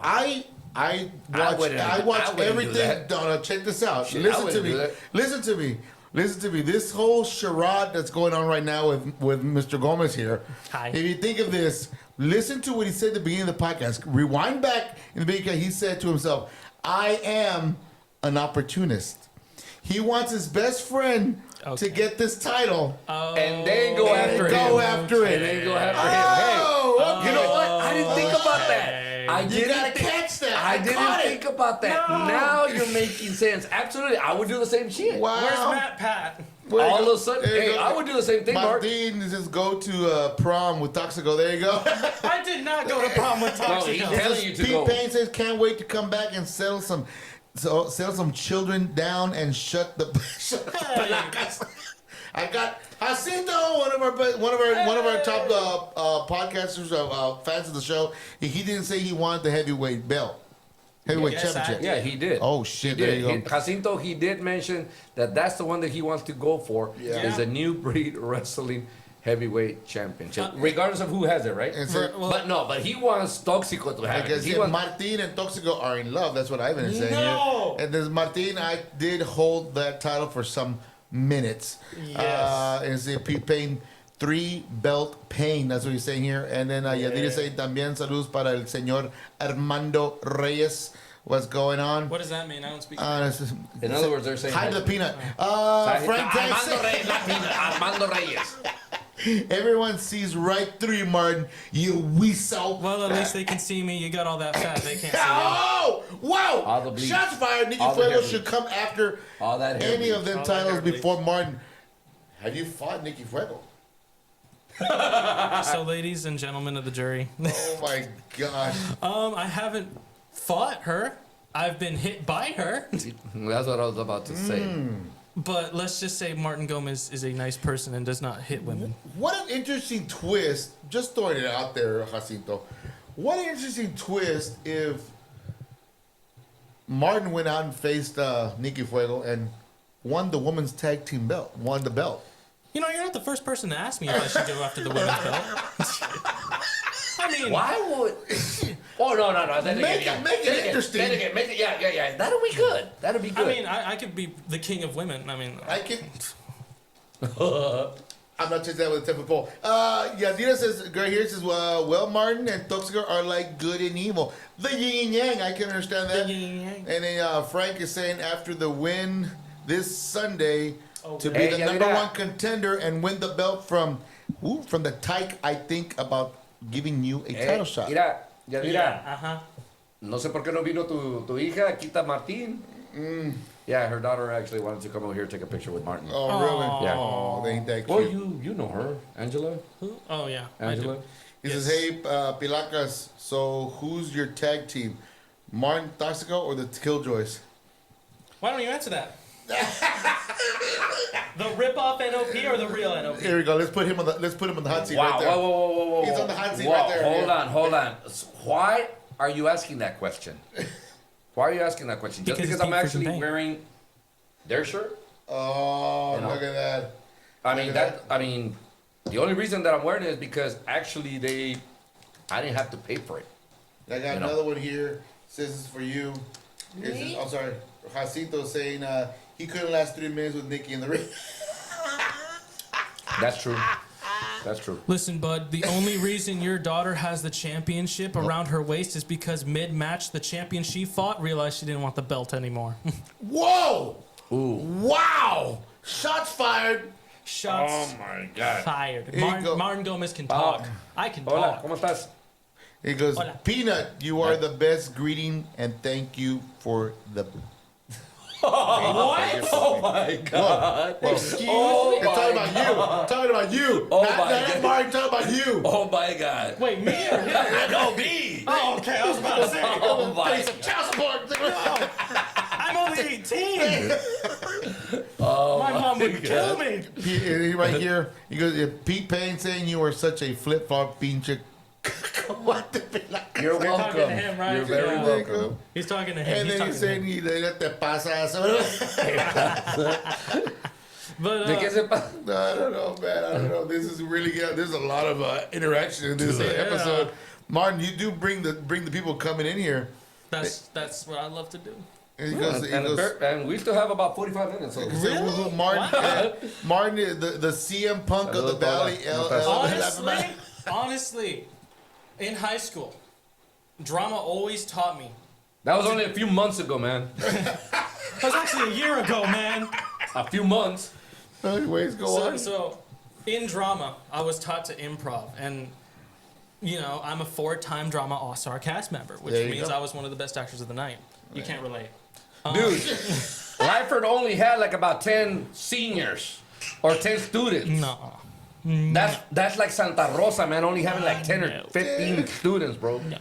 I watch wouldn't do everything. that. No, check this out. Shit, I Listen to wouldn't me. do that. Listen to me. Listen to me. This whole charade that's going on right now with Mr. Gomez here. Hi. If you think of this, listen to what he said at the beginning of the podcast. Rewind back in the beginning. He said to himself, "I am an opportunist." He wants his best friend to get this title. And then go after him. Go after it. And then go after him. Oh, Hey, you know what? I didn't think about that. You gotta catch that. I didn't caught it. think about that. No. Now you're making sense. Absolutely. I would do the same shit. Wow. Where's Matt Pat? All of a sudden, There you hey, go. I would do the same thing, Mark. Martin just go to prom with Toxico. There you go. I did not go to prom with No, he's Toxico. telling you to Pete go. Payne says can't wait to come back and settle some children down and shut the palacas. I got Jacinto, one of our top podcasters, fans of the show. He didn't say he wanted the heavyweight belt, Yes, championship. Yeah, he did. Oh shit! He There you did. go. Jacinto, he did mention that that's the one that he wants to go for. Yeah. Is a new breed wrestling heavyweight championship, regardless of who has it, right? It's a- But he wants Toxico to have it. Because He wants, Martin and Toxico are in love. That's what I've been saying No! here. And this Martin, I did hold that title for some minutes. Yes. And it's Pete Payne, 3-belt pain. That's what he's saying here. And then Yadira saying también saludos para el señor Armando Reyes. What's going on? What does that mean? I don't speak. in other words, they're saying Hi to the peanut. Frank Armando Jackson. Reyes, not Peanut, Armando Reyes. Everyone sees right through you, Martin. You weasel. Well, at least they can see me. You got all that fat. They can't see me. Oh! Wow! All the bleach. Shots fired. Nicky All the Fuego hair should come after All that hair any of them All that titles hair bleach. before Martin. Have you fought Nicky Fuego? So, ladies and gentlemen of the jury, Oh my god. I haven't fought her. I've been hit by her. That's what I was about to say. But let's just say Martin Gomez is a nice person and does not hit women. What an interesting twist. Just throwing it out there, Jacinto. What an interesting twist if Martin went out and faced Nicky Fuego and won the women's tag team belt. Won the belt. You know, you're not the first person to ask me if I should go after the women's belt. I mean, Why would? Oh no! Then Make again, it Then again, interesting. Then again, make it, yeah. That'll be good. That'll be good. I mean, I could be the king of women. I mean, I can. I'm not chasing that with a 10-foot pole. Yadira says, girl here says, well, Martin and Toxico are like good and evil. The yin and yang, I can understand that. The yin and yang. And then Frank is saying after the win this Sunday to be Hey, the Yadira. number one contender and win the belt from the Tyke, I think about giving you a title shot. Mira, Yadira. uh-huh. No sé por qué no vino tu hija, Quita Martín. Yeah, her daughter actually wanted to come over here and take a picture with Martin. Oh, really? Yeah. Oh, they ain't that Well, cute. you know her, Angela. Who? Oh, yeah. I Angela. do. He says, hey, Pilacas, so who's your tag team? Martin Toxico or the Killjoys? Why don't you answer that? The rip-off NOP or the real NOP? Here we go. Let's put him on the hot seat Wow! right there. Whoa! He's on the hot seat Whoa, right there. Hold on. Why are you asking that question? Why are you asking that question? Just Because because it's I'm deep freaking actually pain. wearing their shirt? Oh, You know. look at that. I mean Look at the only reason that I'm wearing it is because actually I didn't have to pay for it. I got You know. another one here. Says this is for you. I'm sorry. Jacinto saying he couldn't last 3 minutes with Nikki in the ring. That's true. That's true. Listen, bud, the only reason your daughter has the championship around her waist is because mid-match, the champion she fought realized she didn't want the belt anymore. Whoa! Ooh. Wow! Shots fired. Shots my God. fired. Here you go. Martin Gomez can talk. I can Hola, talk. ¿cómo estás? He goes, Hola. Peanut, you are the best greeting and thank you for the. What? Oh my God. Excuse me? It's talking about you. Talking about you. Oh not my not God. Martin, talking about you. Oh my God. Wait, me or him? I know me. Oh, okay. I was about to say. Oh my. Child support. I'm only 18. Oh My mom would God. kill me. He right here. He goes, Pete Payne saying you are such a flip flop pinche. What the fuck? You're You're talking welcome. to him, right? You're very Yeah. welcome. He's talking to him. And then he's saying, "Y te pasas." But ¿De qué se pa- No, I don't know, man. I don't know. This is really good. There's a lot of interaction in this episode. Martin, you do bring the people coming in here. that's what I love to do. And he goes, and we still have about 45 minutes. So. Really? Martin, Martin, the CM Punk of the Valley. Honestly, in high school, drama always taught me. That was only a few months ago, man. That was actually a year ago, man. A few months. Anyways, go on. So, in drama, I was taught to improv, and I'm a 4-time drama all-star cast member, which means I was one of the best actors of the night. You can't relate. Dude, Lyford only had like about 10 seniors or 10 students. No. That's like Santa Rosa, man, only having like 10 or 15 students, bro. No.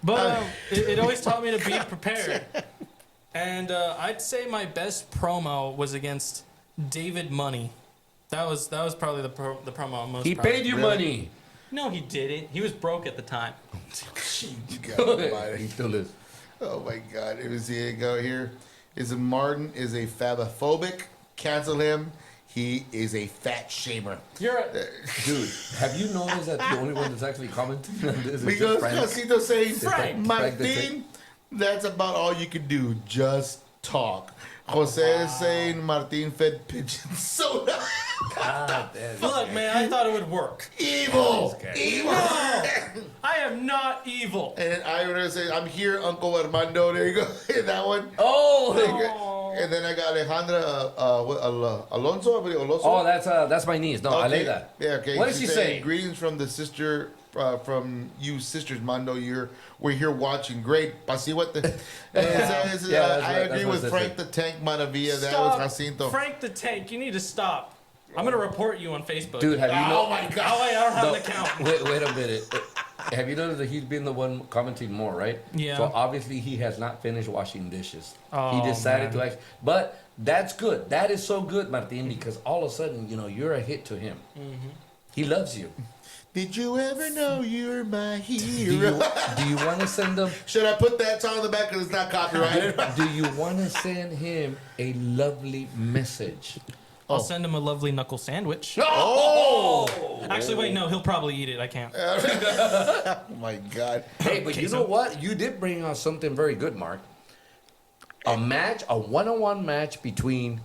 But it always taught me to be prepared. And I'd say my best promo was against David Money. That was probably the promo I'm most He proud of. paid you money. No, he didn't. He was broke at the time. You got He still is. Oh my God! It was here. Go here. Martin is a fabophobic. Cancel him. He is a fat shamer. Dude, have you noticed that the only one that's actually commenting on this is Because just Frank? Casito saying, Frank. Martin, that's about all you can do. Just talk. Jose is saying Martin fed pigeon soda. God damn. Look, man, I thought it would work. Evil. Evil. I am not evil. And I would say, I'm here, Uncle Armando. There you go. That one. Oh, And then I got Alejandra Alonso. oh, that's my niece. No, Aleida. Yeah, okay. What did she She's say? saying, greetings from the sister, from you sisters, Mando. We're here watching. Great. Pasi what the? And it says, I agree with Frank the Tank Maravilla. That was Jacinto. Frank the Tank, you need to stop. I'm going to report you on Facebook. Dude, have you Oh my God. Oh, wait, I don't have an account. Wait a minute. Have you noticed that he's been the one commenting more, right? Yeah. So obviously he has not finished washing dishes. Oh, he decided man. to but that's good. That is so good, Martin, because all of a sudden, you're a hit to him. Mm-hmm. He loves you. Did you ever know you're my hero? Do you want to send him? Should I put that song in the back because it's not copyrighted? Do you want to send him a lovely message? I'll send him a lovely knuckle sandwich. Oh! Actually, wait, no, he'll probably eat it. I can't. Oh my God. Hey, but you know what? You did bring out something very good, Mark. A one-on-one match between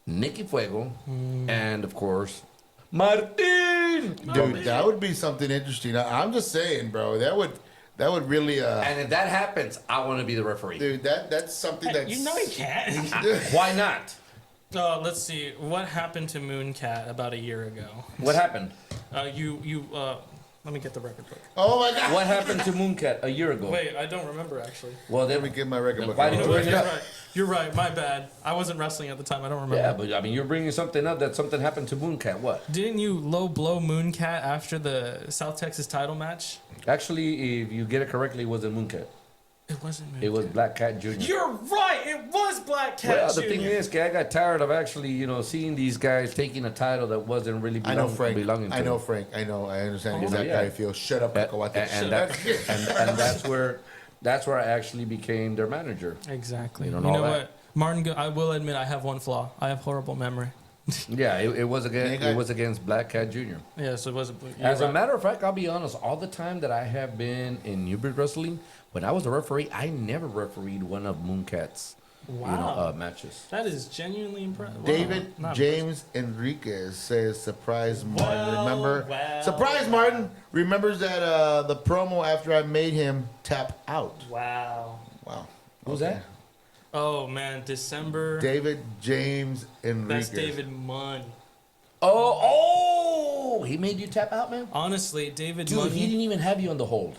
Nicky Fuego and, of course, Martin. Dude, that would be something interesting. I'm just saying, bro. That would really. And if that happens, I want to be the referee. Dude, that's something that's. You know he can't. Why not? Let's see. What happened to Mooncat about a year ago? What happened? Let me get the record book. Oh my God. What happened to Mooncat a year ago? Wait, I don't remember actually. Well, Let me get my record book. Why did you bring it You're up? right. You're right. My bad. I wasn't wrestling at the time. I don't remember. Yeah, but I mean, you're bringing something up that something happened to Mooncat. What? Didn't you low blow Mooncat after the South Texas title match? Actually, if you get it correctly, it wasn't Mooncat. It wasn't Mooncat. It was Black Cat Jr. You're right. It was Black Cat Well, the Jr. thing is, I got tired of actually, seeing these guys taking a title that wasn't really I know Frank. belonging to I know them. Frank. I know. I understand exactly yeah. how you feel. Shut up, Akawate. And that's where I actually became their manager. Exactly. You You don't know know that. what, Martin? I will admit I have one flaw. I have horrible memory. Yeah, it was against Black Cat Jr. Yeah, so it wasn't. As a matter of fact, I'll be honest. All the time that I have been in Newbridge Wrestling, when I was a referee, I never refereed one of Mooncat's matches. That is genuinely impressive. David James Enriquez says, "Surprise, Martin. Surprise, Martin remembers that the promo after I made him tap out. Wow. Wow. Who's that? Oh man, December. David James Enriquez. That's David Munn. Oh, he made you tap out, man. Honestly, David Dude, Munn. he didn't even have you on the hold.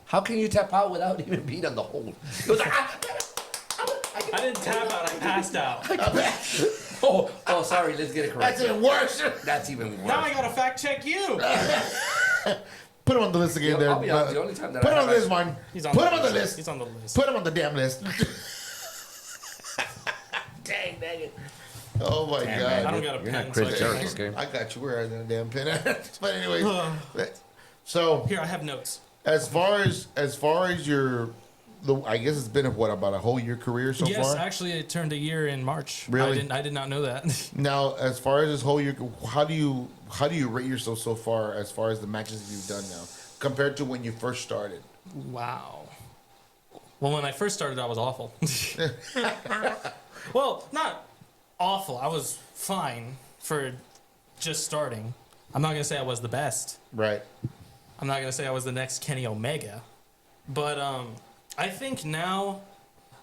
How can you tap out without even being on the hold? He was like, I didn't tap out. I passed out. oh, sorry. Let's get it correct. That's even worse. That's even worse. Now I gotta fact check you. Put him on the list again. There. I'll be honest, the only time that Put I him on the have list, Martin. He's on Put the him on the list. list. He's on the list. Put him on the damn list. Dang it. Oh my Damn, God. man, I don't got a you're pen, not Chris so I Jericho, can't- okay? I got you. Where are the damn pen at? But anyways, so Here, I have notes. as far as your I guess it's been about a whole year career so far. Yes, actually, it turned a year in March. Really? I did not know that. Now, as far as this whole year, how do you rate yourself so far as the matches you've done now compared to when you first started? Wow. Well, when I first started, I was awful. Well, not awful. I was fine for just starting. I'm not going to say I was the best. Right. I'm not going to say I was the next Kenny Omega. But I think now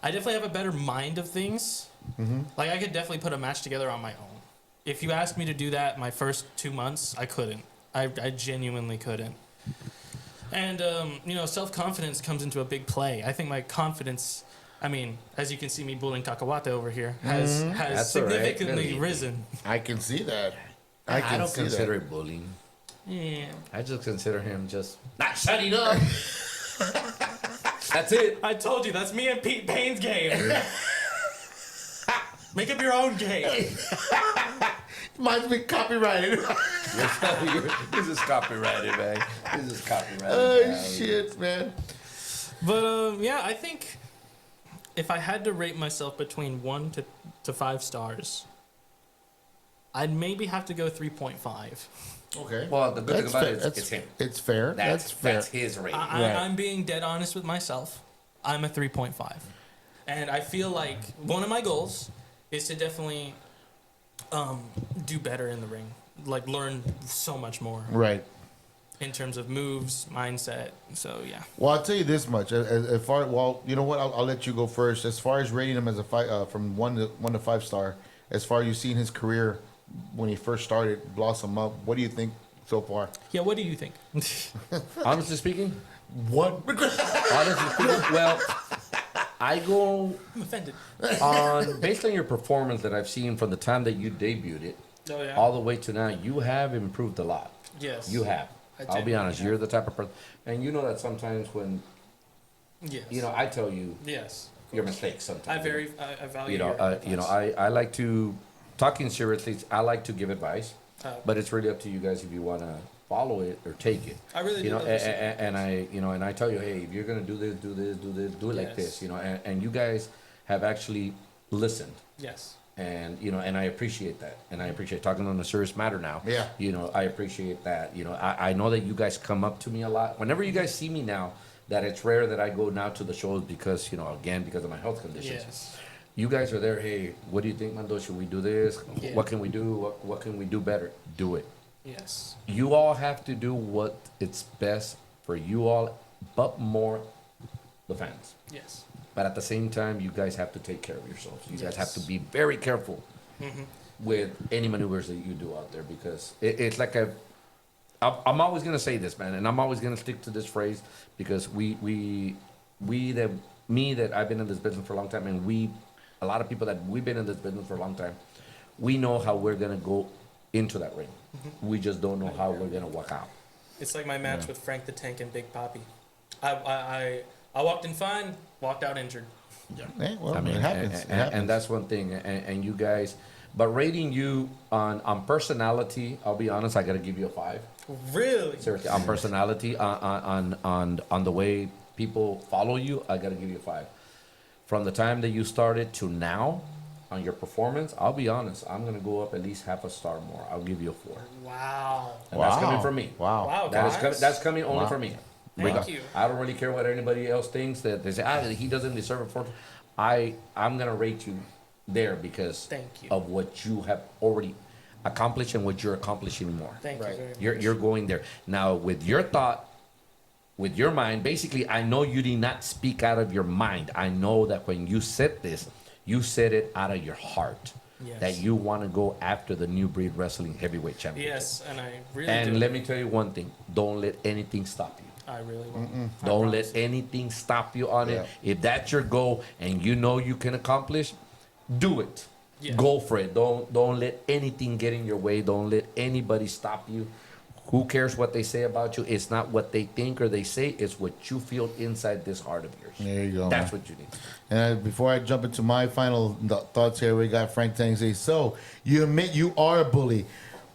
I definitely have a better mind of things. Mm-hmm. Like, I could definitely put a match together on my own. If you asked me to do that my first 2 months, I couldn't. I genuinely couldn't. And, self-confidence comes into a big play. I think my confidence, as you can see me bullying Takawate over here, has That's significantly all right. risen. I can see that. I don't consider it bullying. Yeah. I just consider him just not shutting up. That's it. I told you, that's me and Pete Payne's game. Make up your own game. Mine's been copyrighted. This is copyrighted, man. This is copyrighted. Oh, man. shit, man. But, I think if I had to rate myself between 1 to 5 stars, I'd maybe have to go 3.5. Okay. Well, the good thing That's about fair. it is it's him. It's fair. That's fair. That's his rating. I'm being dead honest with myself. I'm a 3.5. And I feel like one of my goals is to definitely do better in the ring. Like, learn so much more. Right. In terms of moves, mindset. So, yeah. Well, I'll tell you this much. As far, well, you know what? I'll let you go first. As far as rating him as a from 1 to 5 star, as far as you've seen his career when he first started, blossom up, what do you think so far? Yeah, what do you think? Honestly speaking, What? well, I go I'm offended. based on your performance that I've seen from the time that you debuted it Oh, yeah? all the way to now. You have improved a lot. Yes. You have. I'll be genuinely honest. have. You're the type of person, and you know that sometimes when Yes. I tell you Yes. your mistakes. Sometimes I value you know, your advice. I like to, talking seriously, I like to give advice, Oh. but it's really up to you guys if you want to follow it or take it. I really you do know, love this. and I tell you, hey, if you're gonna do this, do it like Yes. this, and you guys have actually listened, Yes. and and I appreciate that, and I appreciate talking on a serious matter now. Yeah. I appreciate that. I know that you guys come up to me a lot. Whenever you guys see me now, that it's rare that I go now to the shows because again because of my health conditions. Yes. You guys are there. Hey, what do you think, Mando? Should we do this? Yeah. What can we do? What can we do better? Do it. Yes. You all have to do what it's best for you all, but more the fans. Yes. But at the same time, you guys have to take care of yourselves. You guys have to Yes. be very careful Mm-hmm. with any maneuvers that you do out there because it's like I'm always gonna say this, man, and I'm always gonna stick to this phrase because that I've been in this business for a long time, and a lot of people that we've been in this business for a long time, we know how we're gonna go into that ring. We just don't know how we're gonna walk out. It's like my match with Frank the Tank and Big Papi. I walked in fine, walked out injured. Hey, well, I mean, it happens. It happens. and that's one thing. And you guys, but rating you on personality, I'll be honest, I gotta give you a 5. Really? Seriously, on personality, on the way people follow you, I gotta give you a 5. From the time that you started to now, on your performance, I'll be honest, I'm gonna go up at least half a star more. I'll give you a 4. Wow. And that's coming from me. Wow. Wow, That is guys. that's coming only Wow. from me. Thank you. I don't really care what anybody else thinks that they say, he doesn't deserve a 4. I'm gonna rate you there because Thank you. of what you have already accomplished and what you're accomplishing more. Thank Right. you very much. You're going there. Now with your thought, with your mind, basically I know you did not speak out of your mind. I know that when you said this, you said it out of your heart. Yes. That you want to go after the New Breed Wrestling Heavyweight Championship. Yes, and I really And do. let me tell you one thing. Don't let anything stop you. I really won't. I Don't promise. let anything stop you on it. Yeah. If that's your goal and you know you can accomplish, do it. Yeah. Go for it. Don't let anything get in your way. Don't let anybody stop you. Who cares what they say about you? It's not what they think or they say. It's what you feel inside this heart of yours. There you go, That's man. what you need. And before I jump into my final thoughts here, we got Frank Tang say, so you admit you are a bully.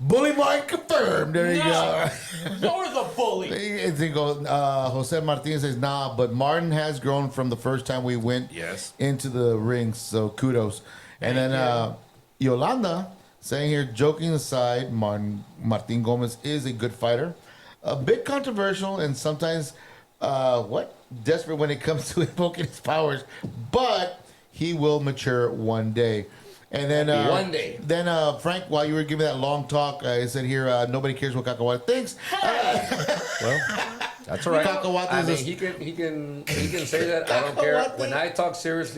Bully Martin confirmed. There you go. You're the bully. Jose Martinez says, nah, but Martin has grown from the first time we went into the ring, so kudos. And then Yolanda saying here, joking aside, Martin Gomez is a good fighter. A bit controversial and sometimes, desperate when it comes to invoking his powers, but he will mature one day. And then one day. Then Frank, while you were giving that long talk, I said here, nobody cares what Cacahuate thinks. Well, that's all right. Cacahuate I mean, is he can say that. I don't care. When I talk serious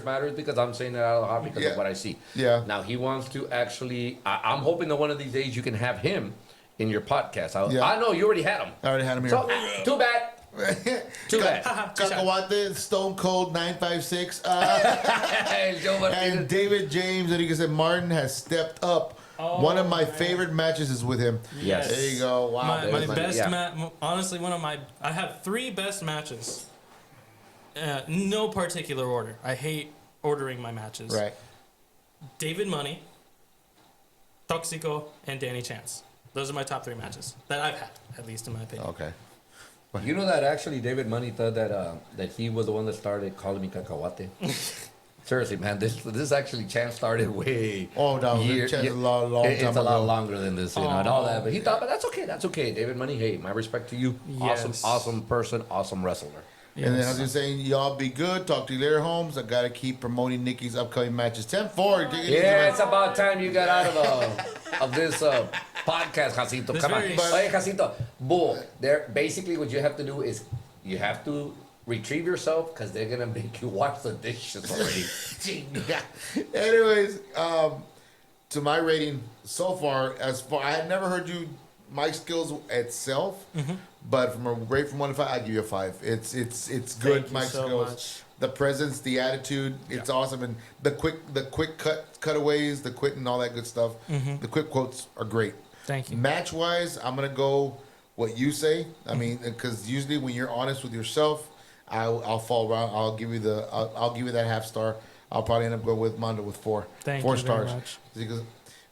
matters, because I'm saying that out of the heart because of what I see. Yeah. Now he wants to actually. I'm hoping that one of these days you can have him in your podcast. I know you already had him. I already had him here. So too bad. Too bad. Cacahuate, Stone Cold 956. And David James, and he said Martin has stepped up. One of my favorite matches is with him. Yes. There you go. Wow. My best honestly, I have 3 best matches. No particular order. I hate ordering my matches. Right. David Money, Toxico, and Danny Chance. Those are my top 3 matches that I've had, at least in my opinion. Okay. You know that actually David Money thought that he was the one that started calling me Cacahuate. Seriously, man, this actually Chance started way. Oh no, Chance is a long time It's a ago. lot longer than this, and all that. But he thought, but that's okay. That's okay. David Money, hey, my respect to you. Yes. Awesome person, awesome wrestler. And then I was just saying, y'all be good. Talk to you later, Holmes. I gotta keep promoting Nikki's upcoming matches. 10-4. Yeah, it's about time you got out of this podcast, Jacinto. Come on. Hey, Jacinto. Bull. There, basically, what you have to do is you have to retrieve yourself because they're gonna make you wash the dishes already. Anyways, to my rating so far, I had never heard you my skills itself, but from a rate from 1 to 5, I give you a 5. It's good. Thank you My so skills, much. the presence, the attitude, it's awesome, and the quick cutaways, the quit and all that good stuff. The quick quotes are great. Thank you. Match wise, I'm gonna go what you say. I mean, because usually when you're honest with yourself, I'll fall around. I'll give you that half star. I'll probably end up going with Mondo with 4. Thank 4 you very stars. much.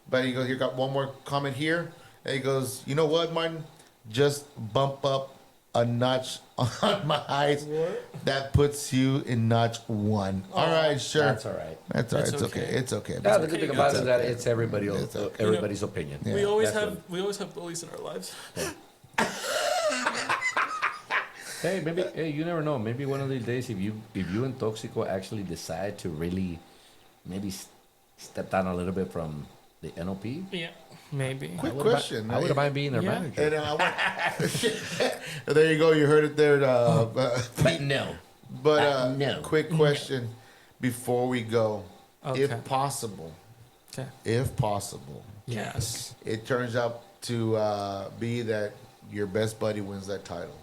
But he goes, here got one more comment here. And he goes, you know what, Martin? Just bump up a notch on my eyes. That puts you in notch 1. All right, sure. That's all right. That's all right. It's It's okay. okay. It's okay. Yeah, the good thing about it is that it's everybody's opinion. Yeah. We always Definitely. have bullies in our lives. Hey, you never know. Maybe one of these days, if you and Toxico actually decide to really maybe step down a little bit from the NOP, Yeah, maybe. Quick question. I wouldn't mind being their Yeah. manager. And there you go. You heard it there. But no. But No. quick question before we go. Okay. If possible, Yes. it turns out to be that your best buddy wins that title.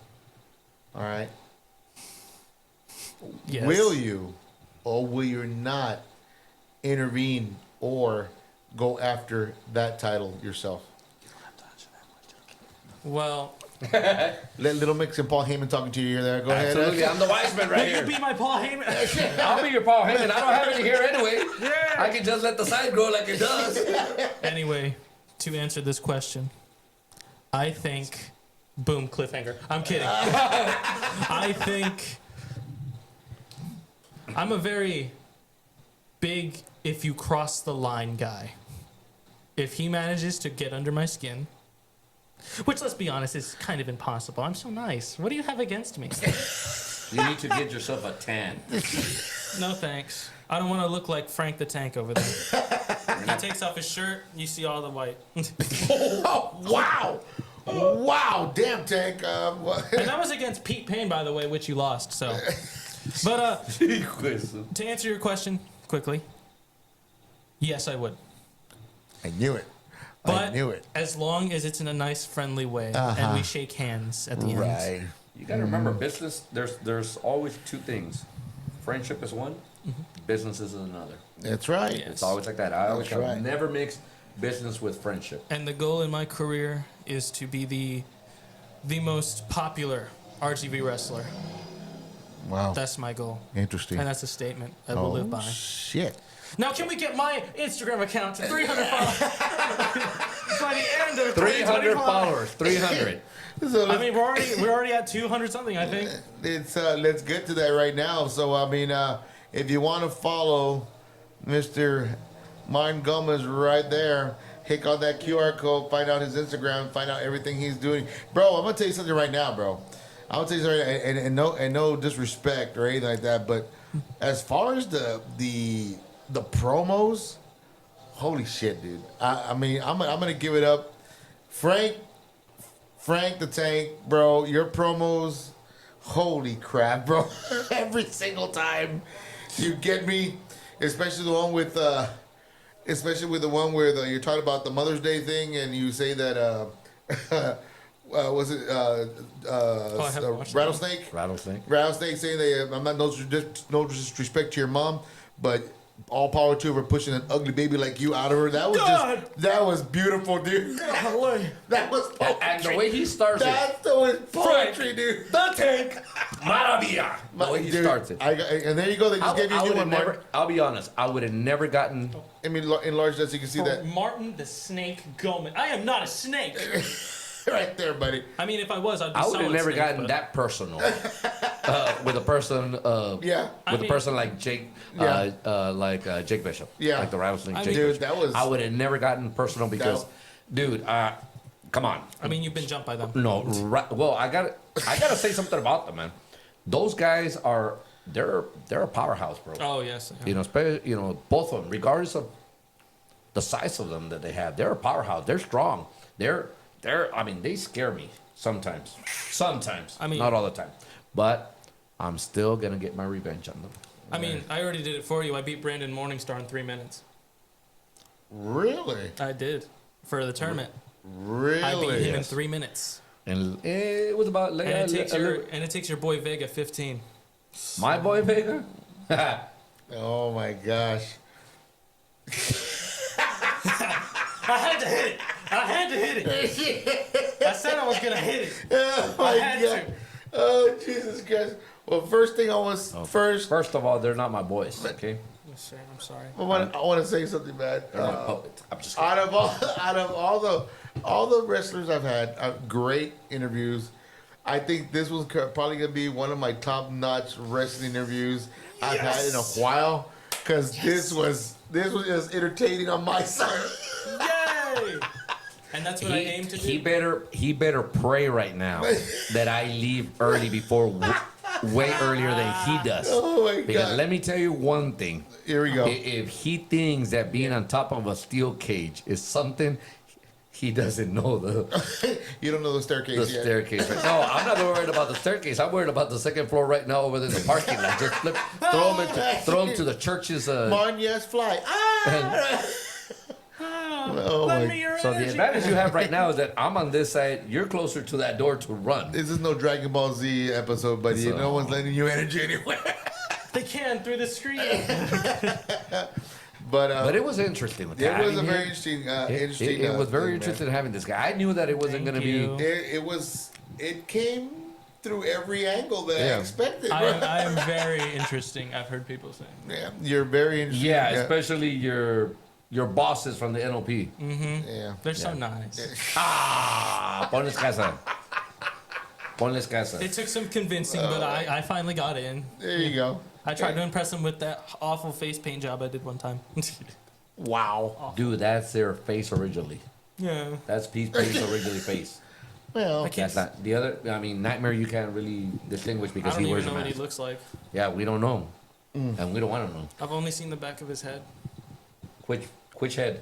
All right. Yes. Will you or will you not intervene or go after that title yourself? Well, Let Little Mix and Paul Heyman talking to you there. Go ahead. Absolutely, I'm the wise man right you here. be my Paul Heyman. I'll be your Paul Heyman. I don't have any hair anyway. I can just let the side grow like it does. Anyway, to answer this question, I think. Boom, cliffhanger. I'm kidding. I think. I'm a very big if you cross the line guy. If he manages to get under my skin, which let's be honest is kind of impossible. I'm so nice. What do you have against me? You need to get yourself a tan. No thanks. I don't want to look like Frank the Tank over there. He takes off his shirt, you see all the white. Oh, wow. Wow. Damn, Tank. And that was against Pete Payne, by the way, which you lost. So, but to answer your question quickly, yes, I would. I knew it. But I knew it. as long as it's in a nice, friendly way, and we shake hands at the end. Right. You got to remember, business. There's always 2 things. Friendship is one. Business is another. That's right. Yes. It's always like that. I always That's right. never mix business with friendship. And the goal in my career is to be the most popular RGV wrestler. Wow. That's my goal. Interesting. And that's a statement I will live by. Shit. Now, can we get my Instagram account to 300 followers by the end of 300 followers. 300. So I mean, we're already at 200 something, I think. let's get to that right now. So I mean, if you want to follow Mr. Martin Gomez right there, hit on that QR code, find out his Instagram, find out everything he's doing. Bro, I'm gonna tell you something right now, bro. I'm gonna tell you something, and no disrespect or anything like that, but as far as the promos, holy shit, dude. I mean, I'm gonna give it up, Frank the Tank, bro. Your promos, holy crap, bro. Every single time you get me, especially the one with where you're talking about the Mother's Day thing, and you say that was it rattlesnake? Rattlesnake saying that I'm not no disrespect to your mom, but all power to her for pushing an ugly baby like you out of her. That was that was beautiful, dude. That was poetry. And the way he starts that was poetry, dude. The Tank, maravilla. The way he starts it. And there you go. They just gave you a new one, Martin. I'll be honest. I would have never gotten. I mean, enlarge that so you can see that. Martin the Snake Gomez. I am not a snake. Right there, buddy. I mean, if I was, I'd be I would have solid never snake, gotten but- that personal with a person. With a person like Jake, Jake Bishop. Yeah. Like the rattlesnake. Jake Dude, Bishop. that was. I would have never gotten personal because, dude, come on. I mean, you've been jumped by them. No, well, I gotta say something about them, man. Those guys they're a powerhouse, bro. Oh yes. You know, both of them, regardless of the size of them that they have, they're a powerhouse. They're strong. I mean, they scare me sometimes. Sometimes. I mean, not all the time. But I'm still gonna get my revenge on them. I mean, I already did it for you. I beat Brandon Morningstar in 3 minutes. Really? I did for the tournament. Really? I beat him in 3 minutes. And it was about And it takes your boy Vega 15. my boy Vega. Oh my gosh. I had to hit it. I said I was gonna hit it. Oh my God. Oh Jesus Christ. Well, first thing I want First of all, they're not my boys. Okay. Yes, sir, I'm sorry. I want to say something bad. They're my puppets. I'm just kidding. Out of all the wrestlers I've had, great interviews. I think this was probably gonna be one of my top-notch wrestling interviews I've had in a while, because this was just entertaining on my side. Yay! And that's what I aim to do. He better pray right now that I leave early before way earlier than he does. Oh my Because God. let me tell you one thing. Here we go. If he thinks that being on top of a steel cage is something, he doesn't know You don't know the staircase the yet. staircase. Right? No, I'm not worried about the staircase. I'm worried about the second floor right now over there in the parking lot. Just throw him to the church's. Martin, yes, fly. Oh Lend my. me your So the energy. advantage you have right now is that I'm on this side. You're closer to that door to run. This is no Dragon Ball Z episode, buddy. So- No one's lending you energy anywhere. They can through the screen. But it was interesting. With it was having a very him. interesting. It was very thing, interesting man. having this guy. I knew that it wasn't going to Thank be. you. It came through every angle that I Yeah. expected. I bro. am very interesting. I've heard people say. Yeah, you're very interesting. Yeah, especially your bosses from the NOP. Yeah. They're so nice. Ponles casa. Ponles casa. It took some convincing, but I finally got in. There you go. I tried to impress them with that awful face paint job I did one time. Wow. Dude, that's their face originally. Yeah. That's Pete's originally face. Well, I can't. That's not the other. I mean, Nightmare you can't really distinguish I because don't he wears even a know what he mask. looks like. Yeah, we don't know, and we don't want to know. I've only seen the back of his head. Which head?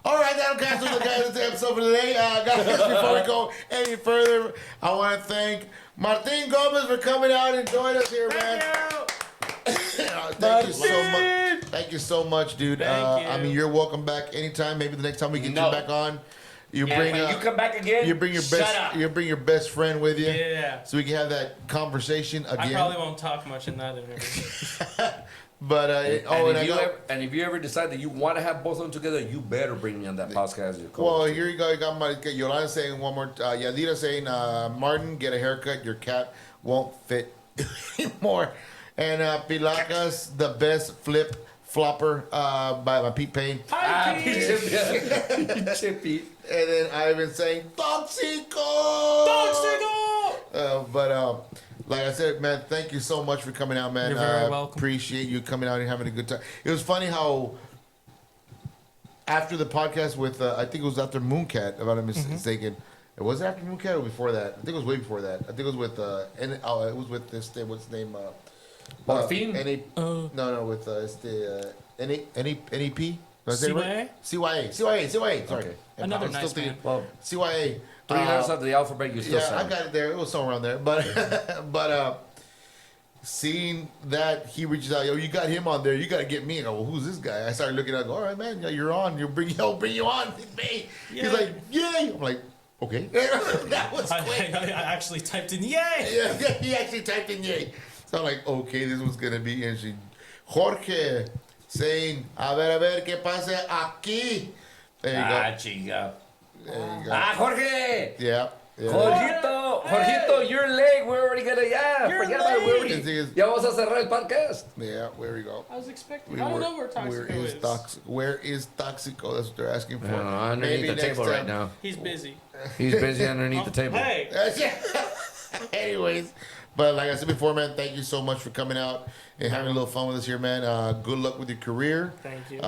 all right, that'll cancel the guys' episode for today. Guys, before we go any further, I want to thank Martin Gomez for coming out and joining us here, man. Thank you so much. Thank you so much, dude. Thank you. I mean, you're welcome back anytime. Maybe the next time we get No. you back on, you And bring when you come back again, you bring your shut best up. you bring your best friend with you, Yeah. so we can have that conversation I again. probably won't talk much in that interview. But and if you ever decide that you want to have both of them together, you better bring me on that podcast as your co-host. well, here you go. You got Yolanda saying one more. Yadira saying, Martin, get a haircut. Your cap won't fit anymore. And Pilacas, the best Flopper by Pete Payne. Hi, Pete. Chippy. And then Ivan saying, Toxico! But like I said, man, thank you so much for coming out, man. You're very welcome. Appreciate you coming out and having a good time. It was funny how after the podcast with, I think it was after Mooncat, if I'm not mistaken. It was after Mooncat or before that? I think it was way before that. I think it was with, it was with this, what's his name? Morphine? No, with NEP? CYA? CYA. Sorry. Okay. Another nice thinking, man. Well, CYA. 3 letters of the alphabet, you still Yeah, sound. I got it there. It was somewhere around there. But seeing that he reaches out, yo, you got him on there. You got to get me. I go, well, who's this guy? I started looking at, all right, man, you're on. Bring you on. Me. He's like, yay. I'm like, okay. That was quick. I actually typed in yay. Yeah, he actually typed in yay. So I'm like, okay, this was going to be interesting. Jorge saying, a ver, ¿qué pasa aquí? There you go. Chica. There you go. Jorge! Yeah. Jorgito, your leg, we're already gonna, forget about it. Ya vamos a cerrar el podcast. Yeah, where we go. I was expecting. I don't know where Toxico is. Where is Toxico? That's what they're asking for. Underneath Maybe the table next right time. now. He's busy. He's busy underneath the table. Hey. Anyways, but like I said before, man, thank you so much for coming out and having a little fun with us here, man. Good luck with your career. Thank you.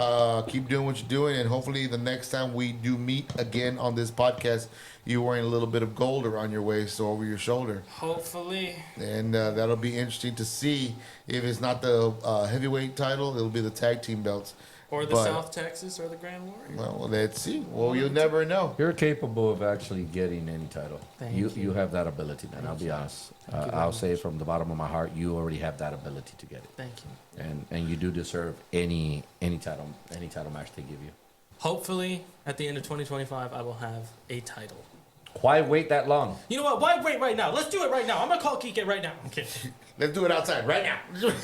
Keep doing what you're doing, and hopefully the next time we do meet again on this podcast, you're wearing a little bit of gold around your waist or over your shoulder. Hopefully. And that'll be interesting to see. If it's not the heavyweight title, it'll be the tag team belts. Or the South Texas or the Grand Warriors. Well, let's see. Well, you'll never know. You're capable of actually getting any title. Thank You have that ability, man. I'll be honest. I'll say it from the bottom of my heart. You already have that ability to get it. Thank you. And you do deserve any title match they give you. Hopefully, at the end of 2025, I will have a title. Why wait that long? You know what? Why wait right now? Let's do it right now. I'm gonna call Kike right now. I'm kidding. Let's do it outside right now.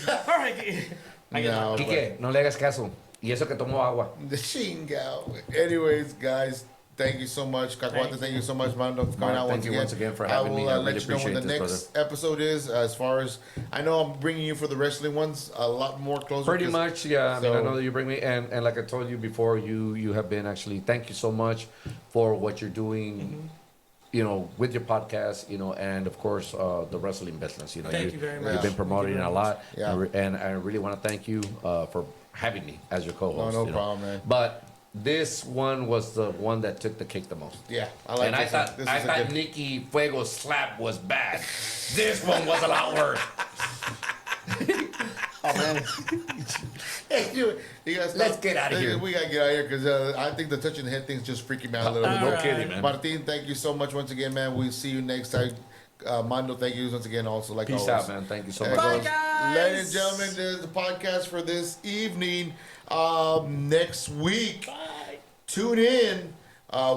All right, Kike. No, Quique, no le hagas caso. Y eso que tomó agua. the Shingo. Anyways, guys, thank you so much. Cacahuate, thank you so much, Mando, for coming out Thank you once again for having me. I really let you know when appreciate the this, next episode is. As far as I know, I'm bringing you for the wrestling ones a lot more closer. Pretty much, yeah. I mean, I So- know that you bring me, and like I told you before, you have been actually. Thank you so much for what you're doing. You know, with your podcast, you know, and of course the wrestling business. You know, Thank you very much. You've been promoting it a lot, Yeah. and I really want to thank you for having me as your co-host. No you know. problem, man. But this one was the one that took the cake the most. Yeah, I like And this one. This I is a thought good- Nikki Fuego's slap was bad. This one was a lot worse. Oh man. Hey, you gotta stop. Let's get outta here. We gotta get out of here because I think the touching the head thing's just freaking me out a little bit. All No right. kidding, man. Martin, thank you so much once again, man. We'll see you next time. Mando, thank you once again also. Like Peace always. out, man. Thank you so And much. Bye, guys. Ladies and gentlemen, this is the podcast for this evening. Next week, Bye. tune in.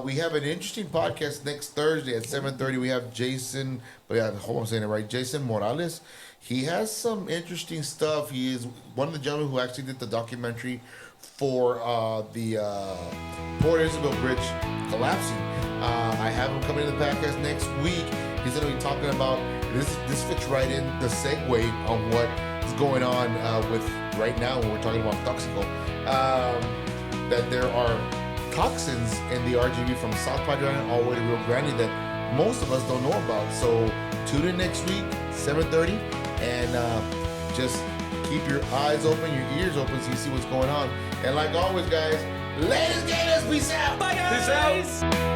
We have an interesting podcast next Thursday at 7:30. We have Jason, but I hope I'm saying it right, Jason Morales. He has some interesting stuff. He is one of the gentlemen who actually did the documentary for the Port Isabel Bridge collapsing. I have him coming to the podcast next week. He's going to be talking about this. This fits right in the segue on what is going on with right now when we're talking about Toxico. That there are toxins in the RGB from South Padre Island all the way to Rio Grande that most of us don't know about. So tune in next week, 7:30, and just keep your eyes open, your ears open, so you see what's going on. And like always, guys, ladies, gators, peace out. Bye, guys. Peace out.